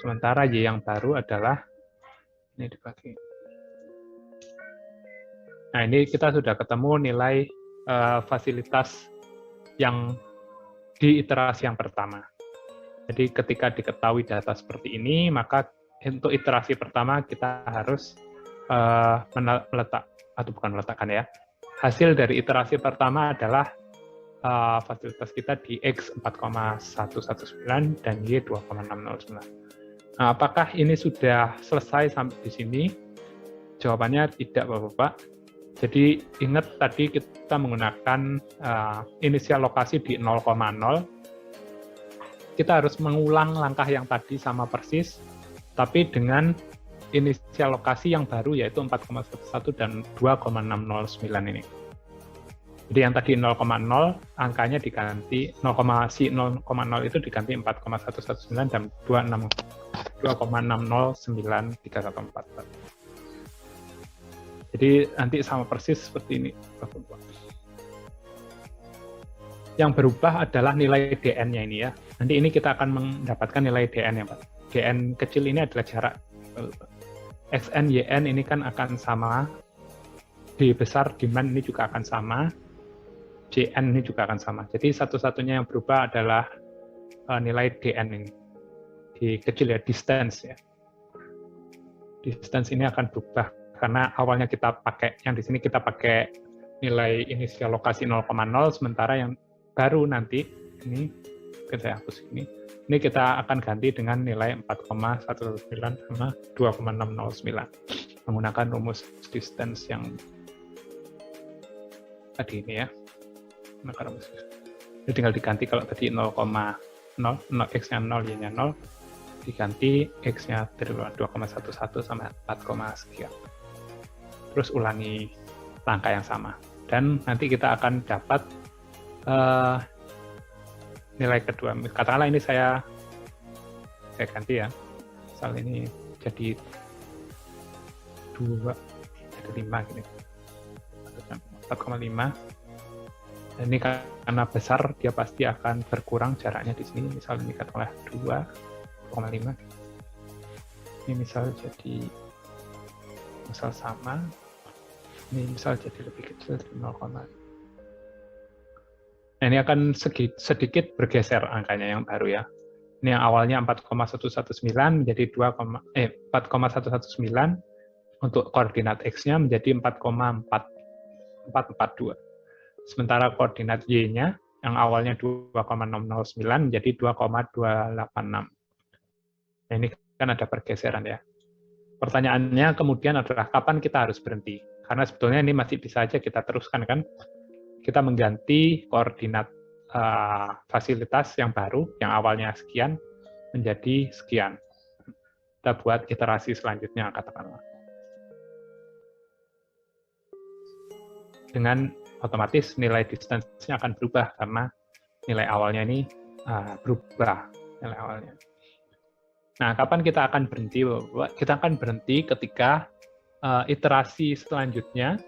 Sementara Y yang baru adalah ini dibagi. Nah, ini kita sudah ketemu nilai fasilitas yang di iterasi yang pertama. Jadi ketika diketahui data seperti ini, maka untuk iterasi pertama kita harus meletakkan ya. Hasil dari iterasi pertama adalah fasilitas kita di X 4,119 dan Y 2,609. Nah, apakah ini sudah selesai sampai di sini? Jawabannya tidak, Bapak-Bapak. Jadi ingat tadi kita menggunakan inisial lokasi di 0,0. Kita harus mengulang langkah yang tadi sama persis, tapi dengan inisial lokasi yang baru yaitu 4,11 dan 2,609 ini. Jadi yang tadi 0,0 angkanya diganti 0,0 itu diganti 4,119 dan 2,6093144. Jadi nanti sama persis seperti ini. Yang berubah adalah nilai DN-nya ini ya. Nanti ini kita akan mendapatkan nilai DN ya Pak. DN kecil ini adalah jarak. XN, YN ini kan akan sama. D besar, demand ini juga akan sama. JN ini juga akan sama. Jadi satu-satunya yang berubah adalah nilai DN ini. Di kecil ya, distance ya. Distance ini akan berubah karena awalnya kita pakai, yang di sini kita pakai nilai inisial lokasi 0,0, sementara yang baru nanti, ini, saya hapus ini kita akan ganti dengan nilai 4,119 sama 2,609 menggunakan rumus distance yang tadi ini ya. Ini tinggal diganti kalau tadi 0,0, X-nya 0, Y-nya 0, diganti X-nya dari 2,11 sama 4, sekian. Terus ulangi langkah yang sama. Dan nanti kita akan dapat nilai kedua. Katakanlah ini saya ganti ya. Misal ini jadi 2, jadi 5 gini. 4,5. Dan ini karena besar, dia pasti akan berkurang jaraknya di sini. Misal ini katakanlah 2,5. Ini misal jadi misal sama, ini misal jadi lebih kecil dari 0, nah, ini akan sedikit bergeser angkanya yang baru ya. Ini yang awalnya 4,119 menjadi 4,119 untuk koordinat X-nya menjadi 4,442. Sementara koordinat Y-nya yang awalnya 2,609 menjadi 2,286. Nah, ini kan ada pergeseran ya. Pertanyaannya kemudian adalah kapan kita harus berhenti? Karena sebetulnya ini masih bisa aja kita teruskan kan. Kita mengganti koordinat fasilitas yang baru, yang awalnya sekian, menjadi sekian. Kita buat iterasi selanjutnya, katakanlah. Dengan otomatis nilai distance-nya akan berubah, karena nilai awalnya ini berubah, nilai awalnya. Nah, kapan kita akan berhenti? Kita akan berhenti ketika iterasi selanjutnya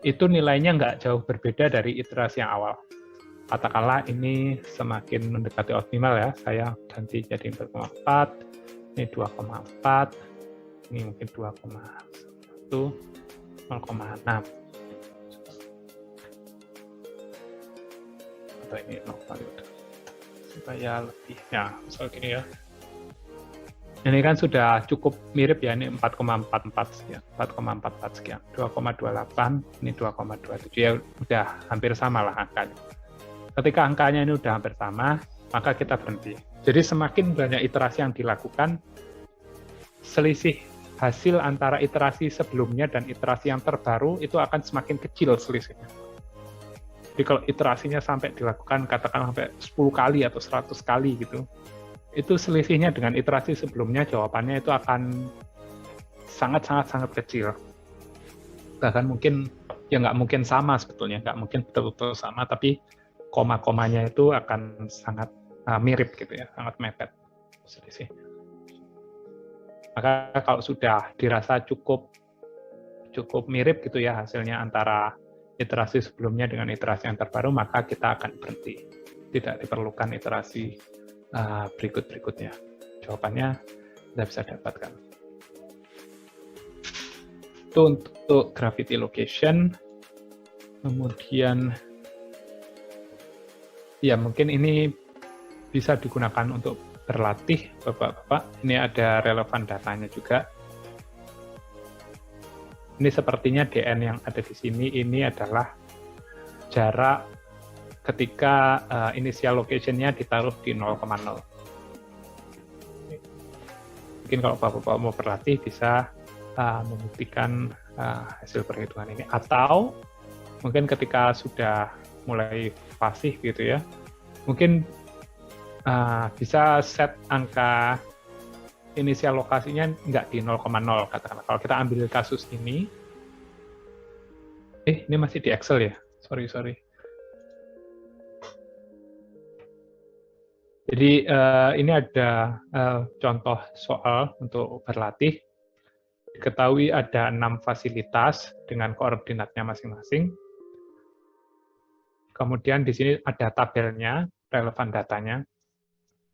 itu nilainya nggak jauh berbeda dari iterasi yang awal. Katakanlah ini semakin mendekati optimal ya, saya ganti jadi 4,4, ini 2,4, ini mungkin 2,1, 0,6. Atau ini 0, supaya lebih, ya, misal gini ya. Ini kan sudah cukup mirip ya, ini 4,44 sekian, 4,44 sekian, 2,28, ini 2,27, ya udah hampir sama lah angkanya. Ketika angkanya ini udah hampir sama, maka kita berhenti. Jadi semakin banyak iterasi yang dilakukan, selisih hasil antara iterasi sebelumnya dan iterasi yang terbaru itu akan semakin kecil selisihnya. Jadi kalau iterasinya sampai dilakukan katakan sampai 10 kali atau 100 kali gitu, itu selisihnya dengan iterasi sebelumnya jawabannya itu akan sangat kecil. Bahkan mungkin, ya nggak mungkin sama sebetulnya, nggak mungkin betul-betul sama, tapi koma-komanya itu akan sangat mirip gitu ya, sangat mepet selisih. Maka kalau sudah dirasa cukup mirip gitu ya hasilnya antara iterasi sebelumnya dengan iterasi yang terbaru, maka kita akan berhenti. Tidak diperlukan iterasi berikutnya. Jawabannya Anda bisa dapatkan. Itu untuk gravity location. Kemudian, ya mungkin ini bisa digunakan untuk berlatih, Bapak-Bapak. Ini ada relevan datanya juga. Ini sepertinya DN yang ada di sini, ini adalah jarak ketika initial location-nya ditaruh di 0,0. Mungkin kalau Bapak-Bapak mau berlatih bisa membuktikan hasil perhitungan ini. Atau mungkin ketika sudah mulai fasih gitu ya, mungkin bisa set angka inisial lokasinya nggak di 0,0 katakanlah. Kalau kita ambil kasus ini, ini masih di Excel ya? Sorry. Jadi ini ada contoh soal untuk berlatih. Diketahui ada 6 fasilitas dengan koordinatnya masing-masing. Kemudian di sini ada tabelnya, relevan datanya.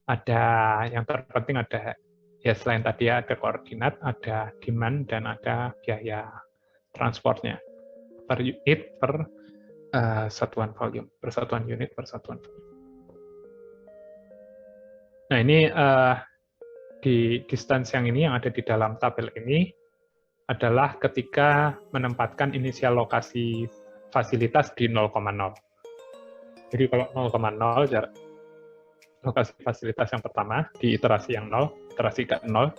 Ada yang terpenting ada, ya selain tadi ada koordinat, ada demand, dan ada biaya transportnya. Per unit, per satuan volume. Per satuan unit, per satuan volume. Nah, ini di distance yang ini, yang ada di dalam tabel ini, adalah ketika menempatkan inisial lokasi fasilitas di 0,0. Jadi kalau 0,0, jarak lokasi fasilitas yang pertama, di iterasi yang 0, iterasi ke 0,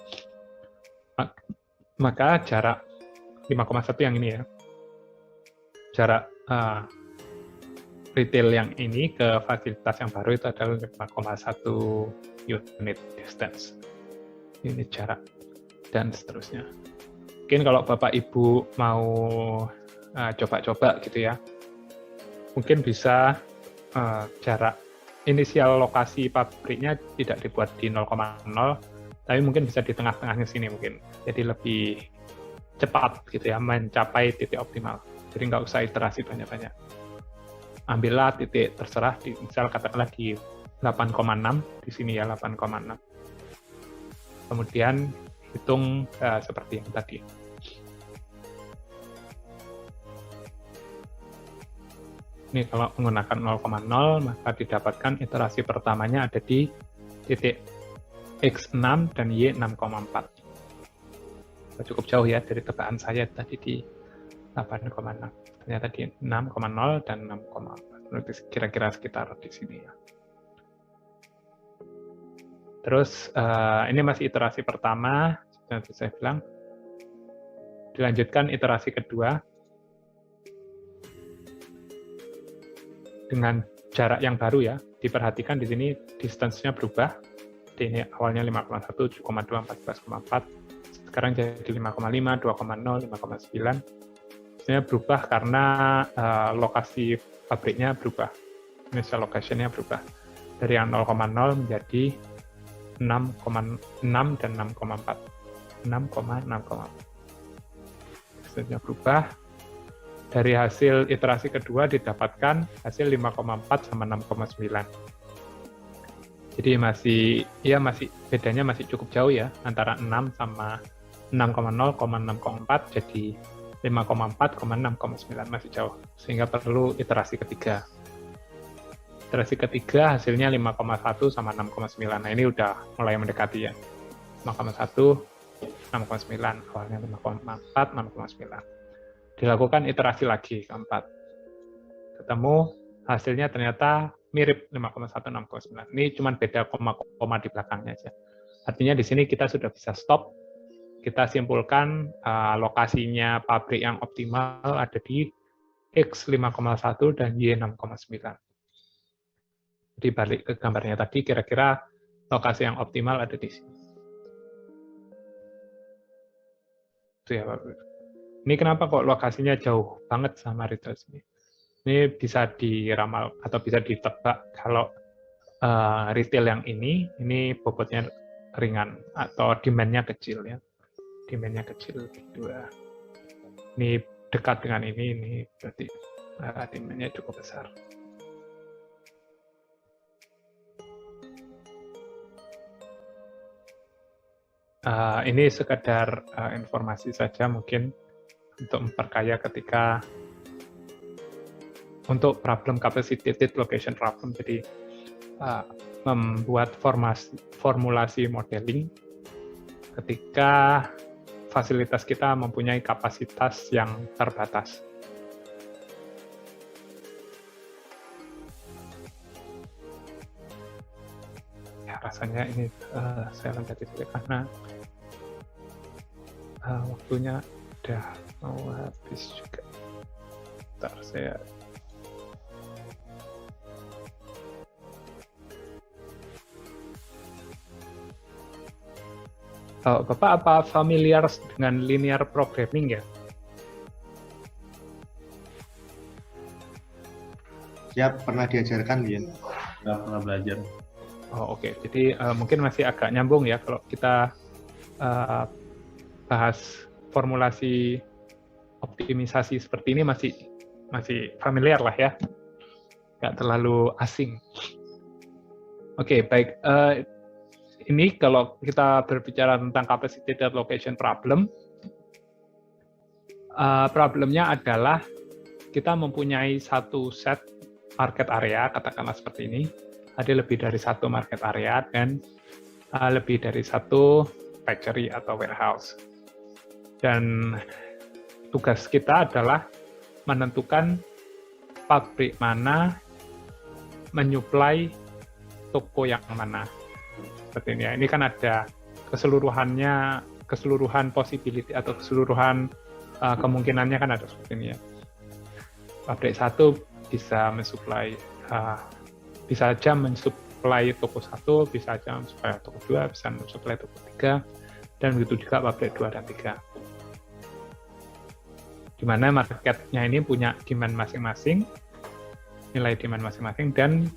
maka jarak 5,1 yang ini ya, jarak retail yang ini ke fasilitas yang baru itu adalah 5,1 unit distance, unit jarak, dan seterusnya. Mungkin kalau Bapak Ibu mau coba-coba gitu ya, mungkin bisa jarak inisial lokasi pabriknya tidak dibuat di 0,0, tapi mungkin bisa di tengah-tengahnya sini mungkin. Jadi lebih cepat gitu ya, mencapai titik optimal. Jadi nggak usah iterasi banyak-banyak. Ambillah titik terserah, misal katakanlah di 8,6, di sini ya 8,6. Kemudian hitung seperti yang tadi. Ini kalau menggunakan 0,0 maka didapatkan iterasi pertamanya ada di titik X6 dan Y 6,4. Cukup jauh ya dari tebakan saya tadi di 8,6. Ternyata di 6,0 dan 6,4. Kira-kira sekitar di sini ya. Terus ini masih iterasi pertama, seperti saya bilang. Dilanjutkan iterasi kedua dengan jarak yang baru ya. Diperhatikan di sini distance-nya berubah. Jadi ini awalnya 5,1, 7,2, 14,4. Sekarang jadi 5,5, 2,0, 5,9. Sebenarnya berubah karena lokasi pabriknya berubah. Initial location-nya berubah. Dari yang 0,0 menjadi 6,6 dan 6,4. 6,6,4. Hasilnya berubah. Dari hasil iterasi kedua didapatkan hasil 5,4 sama 6,9. Jadi masih bedanya masih cukup jauh ya antara 6 sama 6,0, 6,4 jadi 5,4, 6,9 masih jauh. Sehingga perlu iterasi ketiga. Iterasi ketiga hasilnya 5,1 sama 6,9. Nah ini udah mulai mendekati ya. 5,1, 6,9. Awalnya 5,4, 6,9. Dilakukan iterasi lagi keempat. Ketemu hasilnya ternyata mirip 5,1, 6,9. Ini cuma beda koma-koma di belakangnya aja. Artinya di sini kita sudah bisa stop. Kita simpulkan lokasinya pabrik yang optimal ada di X 5,1 dan Y 6,9. Jadi balik ke gambarnya tadi, kira-kira lokasi yang optimal ada di sini. Itu ya, Pak. Ini kenapa kok lokasinya jauh banget sama retail sini? Ini bisa diramal atau bisa ditebak kalau retail yang ini bobotnya ringan atau demand-nya kecil ya. Demand-nya kecil. Dua. Ini dekat dengan ini berarti demand-nya cukup besar. Ini sekedar informasi saja mungkin untuk memperkaya ketika untuk problem capacitated location problem. Jadi membuat formulasi modeling ketika fasilitas kita mempunyai kapasitas yang terbatas. Rasanya ini saya lanjut dulu karena waktunya udah mau habis juga. Bentar, saya Bapak apa familiar dengan linear programming ya?
Siap, pernah diajarkan, Bian.
Nggak pernah belajar.
Oh, oke. Jadi mungkin masih agak nyambung ya kalau kita bahas formulasi optimisasi seperti ini masih familiar lah ya, nggak terlalu asing. Oke, baik. Ini kalau kita berbicara tentang capacitated location problem, problemnya adalah kita mempunyai satu set market area, katakanlah seperti ini. Ada lebih dari satu market area dan lebih dari satu factory atau warehouse. Dan tugas kita adalah menentukan pabrik mana menyuplai toko yang mana. Seperti ini ya. Ini kan ada keseluruhan possibility atau keseluruhan kemungkinannya kan ada seperti ini ya. Pabrik satu bisa mensuplai bisa aja mensuplai toko 1, bisa aja mensuplai toko 2, bisa mensuplai toko 3, dan begitu juga pabrik 2 dan 3. Di mana marketnya ini punya demand masing-masing, nilai demand masing-masing, dan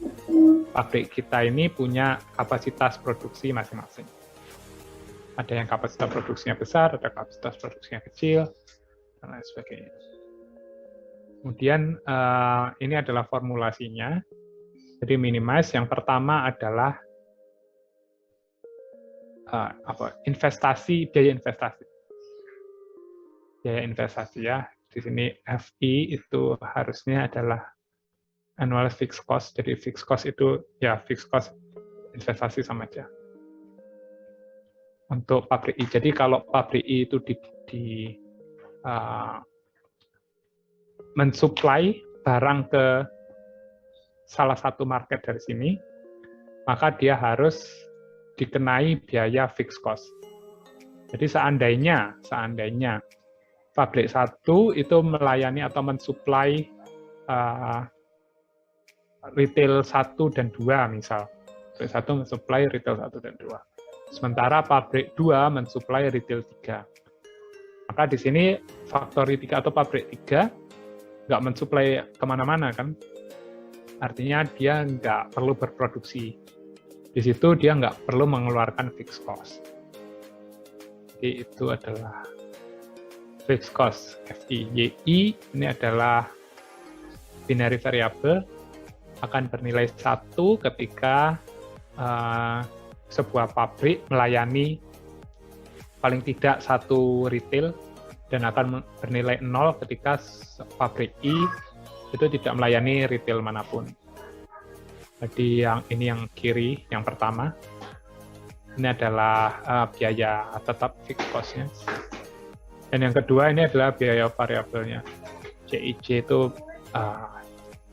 pabrik kita ini punya kapasitas produksi masing-masing. Ada yang kapasitas produksinya besar, ada kapasitas produksinya kecil, dan lain sebagainya. Kemudian ini adalah formulasinya. Jadi minimize yang pertama adalah biaya investasi ya. Di sini FI itu harusnya adalah annual fixed cost. Jadi fixed cost itu ya fixed cost investasi sama aja. Untuk pabrik I. Jadi kalau pabrik I itu mensuplai barang ke salah satu market dari sini, maka dia harus dikenai biaya fixed cost. Jadi seandainya pabrik satu itu melayani atau mensuplai retail 1 dan 2 misal. Pabrik 1 mensuplai retail 1 dan 2. Sementara pabrik 2 mensuplai retail 3. Maka di sini factory 3 atau pabrik 3 nggak mensuplai kemana-mana kan. Artinya dia nggak perlu berproduksi. Di situ dia nggak perlu mengeluarkan fixed cost. Jadi itu adalah fixed cost FI. YI ini adalah binary variable, akan bernilai 1 ketika sebuah pabrik melayani paling tidak 1 retail, dan akan bernilai 0 ketika pabrik I itu tidak melayani retail manapun. Jadi ini yang kiri, yang pertama. Ini adalah biaya tetap fixed cost-nya. Dan yang kedua ini adalah biaya variabelnya. CIJ itu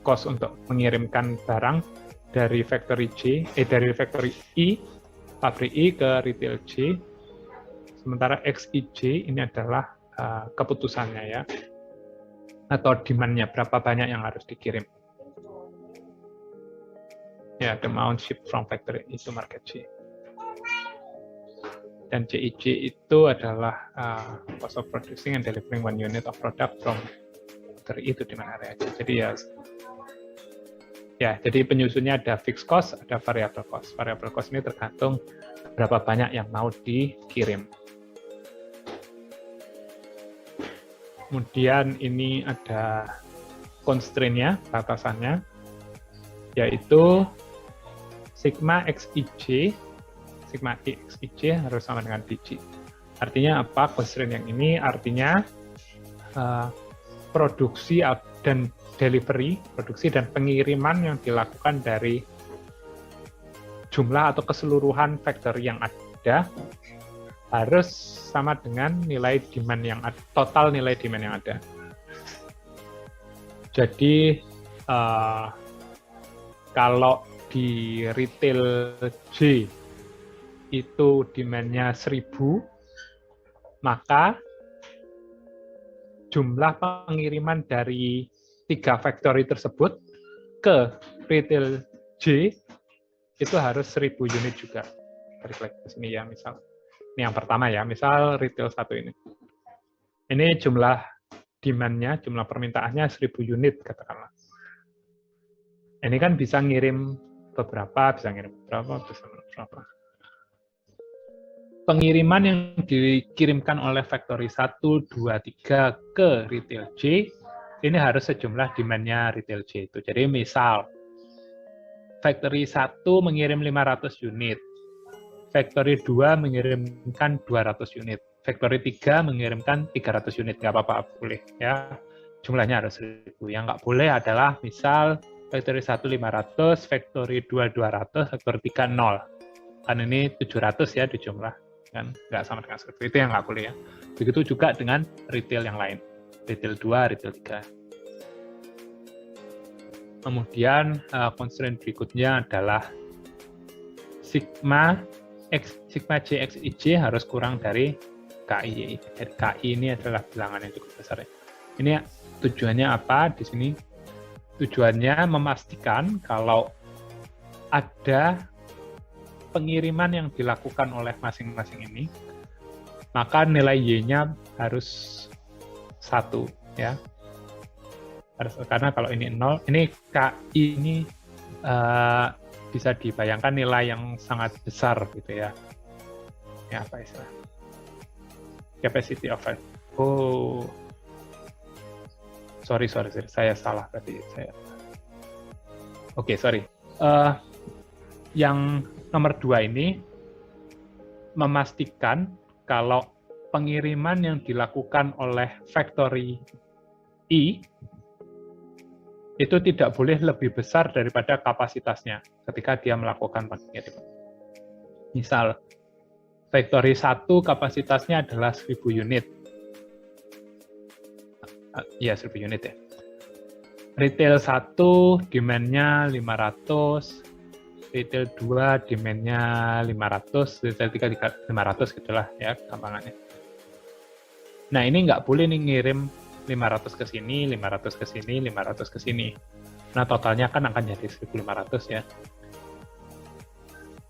cost untuk mengirimkan barang dari factory I, pabrik I ke retail J. Sementara XIJ ini adalah keputusannya ya, atau demand-nya, berapa banyak yang harus dikirim. Ya, the amount shipped from factory I to market J. Dan CIJ itu adalah cost of producing and delivering 1 unit of product from factory I to demand area J. Jadi jadi penyusunnya ada fixed cost, ada variable cost. Variable cost ini tergantung berapa banyak yang mau dikirim. Kemudian ini ada constraint-nya, batasannya, yaitu sigma XIJ, sigma I XIJ harus sama dengan DG. Artinya apa? Constraint yang ini artinya produksi dan delivery, produksi dan pengiriman yang dilakukan dari jumlah atau keseluruhan factory yang ada harus sama dengan nilai demand yang ada, total nilai demand yang ada. Jadi kalau di retail J itu demand-nya 1000, maka jumlah pengiriman dari 3 factory tersebut ke retail J itu harus 1000 unit juga. Tarik ke sini ya, misal. Ini yang pertama ya, misal retail 1 ini. Ini jumlah demand-nya, jumlah permintaannya 1000 unit katakanlah. Ini kan bisa ngirim beberapa, bisa ngirim beberapa, bisa beberapa. Pengiriman yang dikirimkan oleh factory 1, 2, 3 ke retail J, ini harus sejumlah demand-nya retail J itu. Jadi misal, factory 1 mengirim 500 unit, factory 2 mengirimkan 200 unit, factory 3 mengirimkan 300 unit, nggak apa-apa, boleh ya. Jumlahnya harus 1000. Yang nggak boleh adalah misal factory 1 500, factory 2 200, factory 3 0. Kan ini 700 ya di jumlah, kan nggak sama dengan 1000. Itu yang nggak boleh ya. Begitu juga dengan retail yang lain, retail 2, retail 3. Kemudian constraint berikutnya adalah sigma J XIJ harus kurang dari KI. Jadi KI ini adalah bilangan yang cukup besar. Ini tujuannya apa di sini? Tujuannya memastikan kalau ada pengiriman yang dilakukan oleh masing-masing ini, maka nilai Y-nya harus 1 ya. Karena kalau ini 0, ini KI ini bisa dibayangkan nilai yang sangat besar gitu ya. Ya apa istilah? Capacity of it. Oh, sorry, saya salah tadi. Oke, sorry. Yang nomor 2 ini memastikan kalau pengiriman yang dilakukan oleh factory I itu tidak boleh lebih besar daripada kapasitasnya ketika dia melakukan pengiriman. Misal, factory 1 kapasitasnya adalah 1000 unit. Ya, 1000 unit ya. Retail 1 demand-nya 500, retail 2 demand-nya 500, retail 3 500 gitulah ya gampangannya. Nah, ini nggak boleh nih ngirim 500 ke sini, 500 ke sini, 500 ke sini. Nah, totalnya kan akan jadi 1500 ya.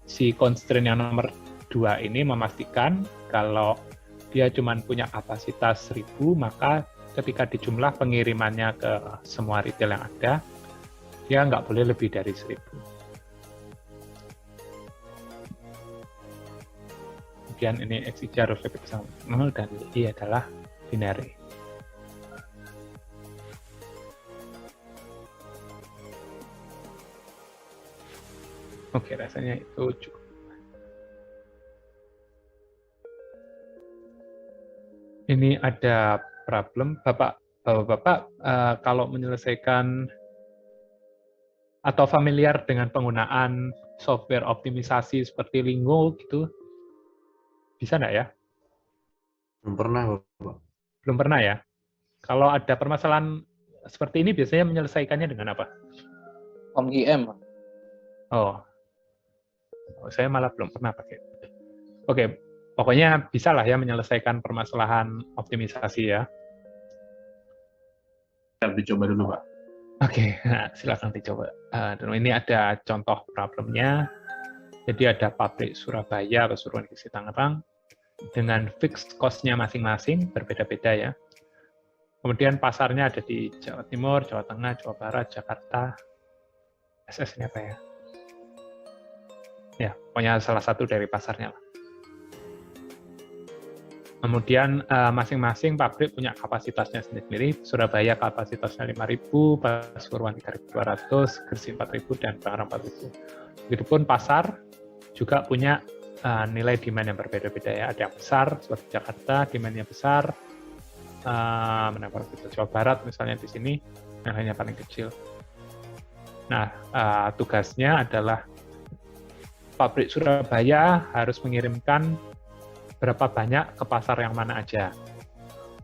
Si constraint yang nomor 2 ini memastikan kalau dia cuma punya kapasitas 1000, maka ketika dijumlah pengirimannya ke semua retail yang ada, dia nggak boleh lebih dari 1000. Kemudian ini XIJ harus lebih besar 0 dan I adalah binary. Oke, rasanya itu cukup. Ini ada problem, Bapak-Bapak kalau menyelesaikan atau familiar dengan penggunaan software optimisasi seperti Lingo gitu, bisa nggak ya?
Belum pernah, Bapak.
Belum pernah ya? Kalau ada permasalahan seperti ini biasanya menyelesaikannya dengan apa?
OmIM.
Oh, saya malah belum pernah pakai. Oke, pokoknya bisa lah ya menyelesaikan permasalahan optimisasi ya.
Kita dicoba dulu, Pak.
Oke, nah, silakan dicoba. Dan ini ada contoh problemnya. Jadi ada pabrik Surabaya, Pasuruan, Gresik, Tangerang dengan fixed cost-nya masing-masing, berbeda-beda ya. Kemudian pasarnya ada di Jawa Timur, Jawa Tengah, Jawa Barat, Jakarta. SS ini apa ya? Ya, pokoknya salah satu dari pasarnya lah. Kemudian masing-masing pabrik punya kapasitasnya sendiri. Surabaya kapasitasnya 5.000, Pasuruan 3.200, Gresik 4.000, dan Tangerang 4.000. Begitupun pasar juga punya nilai demand yang berbeda-beda ya. Ada yang besar seperti Jakarta, demand-nya besar. Jawa Barat misalnya di sini nilainya paling kecil. Nah, tugasnya adalah pabrik Surabaya harus mengirimkan berapa banyak ke pasar yang mana aja.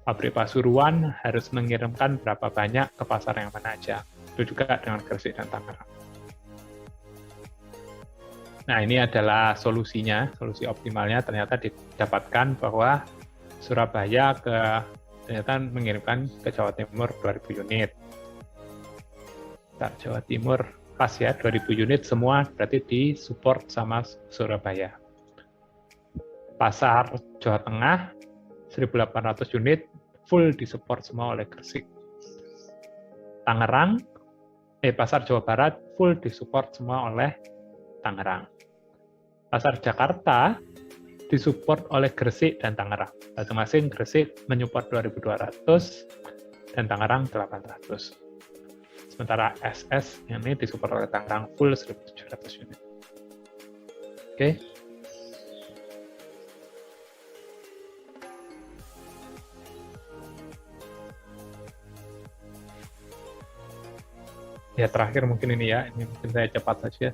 Pabrik Pasuruan harus mengirimkan berapa banyak ke pasar yang mana aja. Itu juga dengan Gresik dan Tangerang. Nah, ini adalah solusinya, solusi optimalnya ternyata didapatkan bahwa Surabaya ternyata mengirimkan ke Jawa Timur 2.000 unit. Jawa Timur pas ya, 2.000 unit semua berarti disupport sama Surabaya. Pasar Jawa Tengah 1.800 unit full disupport semua oleh Gresik. Pasar Jawa Barat full disupport semua oleh Tangerang. Pasar Jakarta disupport oleh Gresik dan Tangerang. Masing-masing Gresik menyupport 2.200 dan Tangerang 800. Sementara SS ini disupport oleh Tangerang full 1.700 unit. Oke. Ya, terakhir mungkin ini ya, ini mungkin saya cepat saja.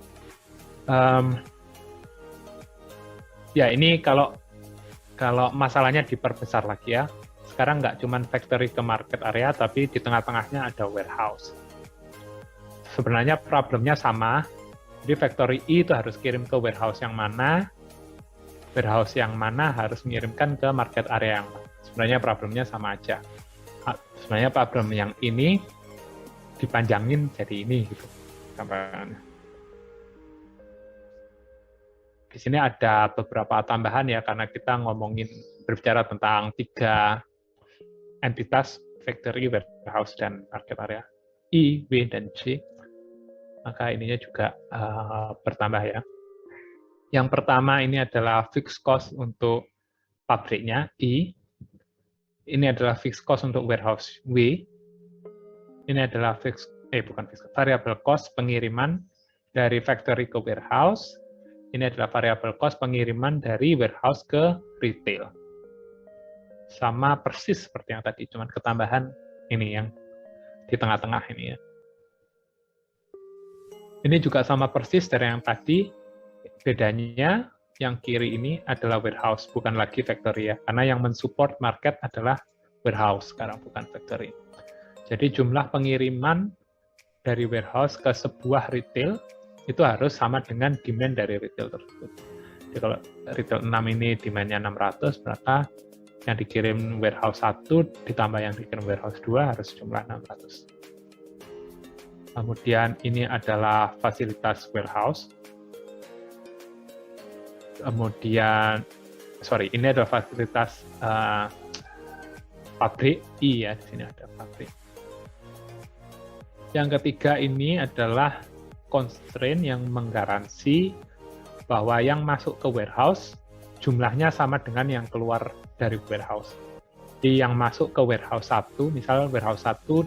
Ya, ini kalau masalahnya diperbesar lagi ya. Sekarang nggak cuma factory ke market area, tapi di tengah-tengahnya ada warehouse. Sebenarnya problemnya sama. Jadi factory I itu harus kirim ke warehouse yang mana harus mengirimkan ke market area yang mana. Sebenarnya problemnya sama aja. Sebenarnya problem yang ini dipanjangin jadi ini gitu gambarannya. Di sini ada beberapa tambahan ya, karena kita berbicara tentang 3 entitas, factory, warehouse, dan market area, I, W, dan J. Maka ininya juga bertambah ya. Yang pertama ini adalah fixed cost untuk pabriknya, I. Ini adalah fixed cost untuk warehouse, W. Ini adalah variable cost pengiriman dari factory ke warehouse. Ini adalah variable cost pengiriman dari warehouse ke retail. Sama persis seperti yang tadi, cuman ketambahan ini yang di tengah-tengah ini ya. Ini juga sama persis dari yang tadi, bedanya yang kiri ini adalah warehouse, bukan lagi factory ya, karena yang mensupport market adalah warehouse sekarang, bukan factory. Jadi jumlah pengiriman dari warehouse ke sebuah retail itu harus sama dengan demand dari retail tersebut. Jadi kalau retail 6 ini demand-nya 600, maka yang dikirim warehouse 1 ditambah yang dikirim warehouse 2 harus jumlah 600. Kemudian ini adalah fasilitas warehouse. Kemudian, ini adalah fasilitas pabrik. I ya, di sini ada pabrik. Yang ketiga ini adalah constraint yang menggaransi bahwa yang masuk ke warehouse jumlahnya sama dengan yang keluar dari warehouse. Jadi yang masuk ke warehouse 1, misalnya warehouse 1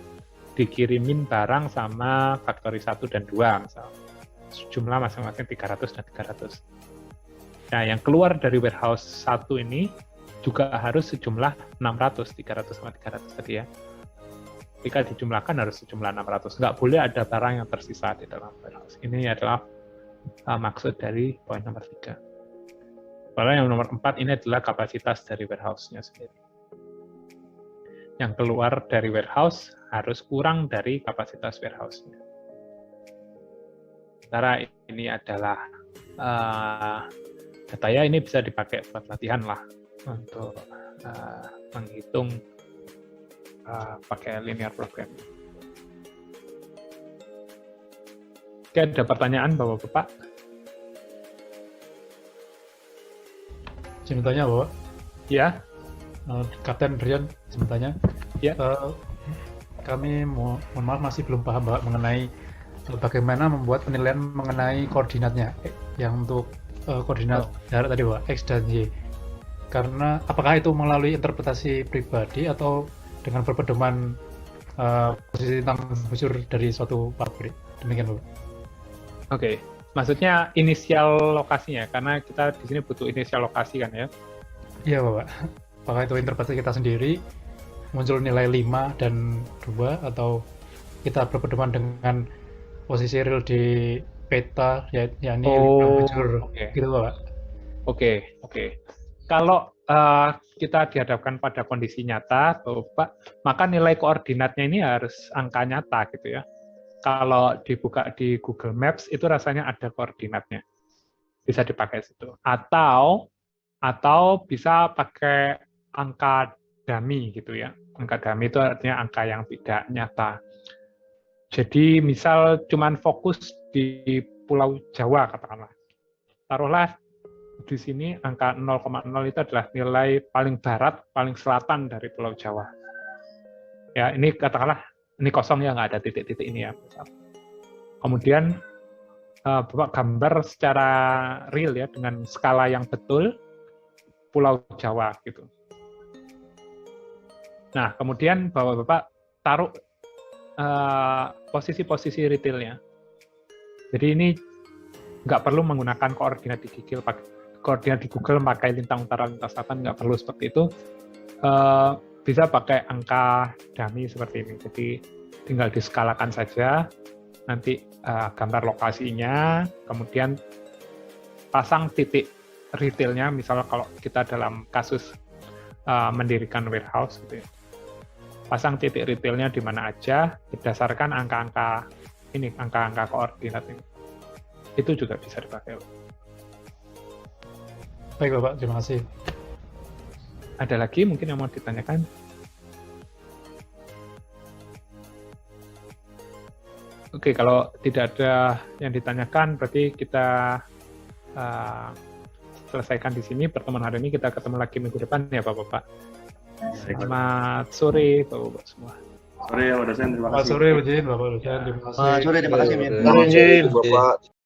dikirimin barang sama factory 1 dan 2 misalnya. Jumlah masing-masing 300 dan 300. Nah, yang keluar dari warehouse 1 ini juga harus sejumlah 600, 300 sama 300 tadi ya. Jika dijumlahkan harus sejumlah 600. Nggak boleh ada barang yang tersisa di dalam warehouse. Ini adalah maksud dari poin nomor 3. Lalu yang nomor 4 ini adalah kapasitas dari warehouse-nya sendiri. Yang keluar dari warehouse harus kurang dari kapasitas warehouse-nya. Sementara ini adalah data ya, ini bisa dipakai buat latihan lah untuk menghitung pakai linear program. Oke, ada pertanyaan Bapak-Bapak?
Saya bertanya, Bapak.
Ya.
Kapten Brian, saya bertanya.
Ya.
Kami mohon maaf masih belum paham Bapak mengenai bagaimana membuat penilaian mengenai koordinatnya, yang untuk koordinat darat tadi Bapak, X dan Y. Karena apakah itu melalui interpretasi pribadi atau dengan berpedoman posisi tentang busur dari suatu pabrik? Demikian Bapak.
Oke, maksudnya inisial lokasinya, karena kita di sini butuh inisial lokasi kan ya?
Iya Bapak. Apakah itu interpretasi kita sendiri, muncul nilai 5 dan 2, atau kita berpedoman dengan posisi real di peta, yakni bujur, gitu Bapak?
Oke. Kalau kita dihadapkan pada kondisi nyata, Bapak, maka nilai koordinatnya ini harus angka nyata gitu ya. Kalau dibuka di Google Maps itu rasanya ada koordinatnya, bisa dipakai situ. Atau bisa pakai angka dummy gitu ya. Angka dummy itu artinya angka yang tidak nyata. Jadi misal cuman fokus di Pulau Jawa katakanlah. Taruhlah di sini angka 0,0 itu adalah nilai paling barat, paling selatan dari Pulau Jawa. Ya, ini katakanlah ini kosong ya, nggak ada titik-titik ini ya. Kemudian Bapak gambar secara real ya dengan skala yang betul Pulau Jawa gitu. Nah, kemudian Bapak taruh posisi-posisi retailnya. Jadi ini nggak perlu menggunakan koordinat di Google, koordinat di Google pakai lintang utara, lintang selatan, nggak perlu seperti itu. Bisa pakai angka dummy seperti ini. Jadi tinggal diskalakan saja, nanti gambar lokasinya, kemudian pasang titik retailnya, misalnya kalau kita dalam kasus mendirikan warehouse gitu ya. Pasang titik retailnya di mana aja berdasarkan angka-angka ini, angka-angka koordinat ini. Itu juga bisa dipakai.
Baik Bapak, terima kasih.
Ada lagi mungkin yang mau ditanyakan? Oke, kalau tidak ada yang ditanyakan, berarti kita selesaikan di sini pertemuan hari ini. Kita ketemu lagi minggu depan ya Bapak-Bapak. Selamat sore Bapak-Bapak semua.
Sore ya Pak dosen, terima kasih.
Selamat sore Ujin, Bapak dosen, terima kasih.
Sore, terima kasih Min.
Selamat sore, Bapak.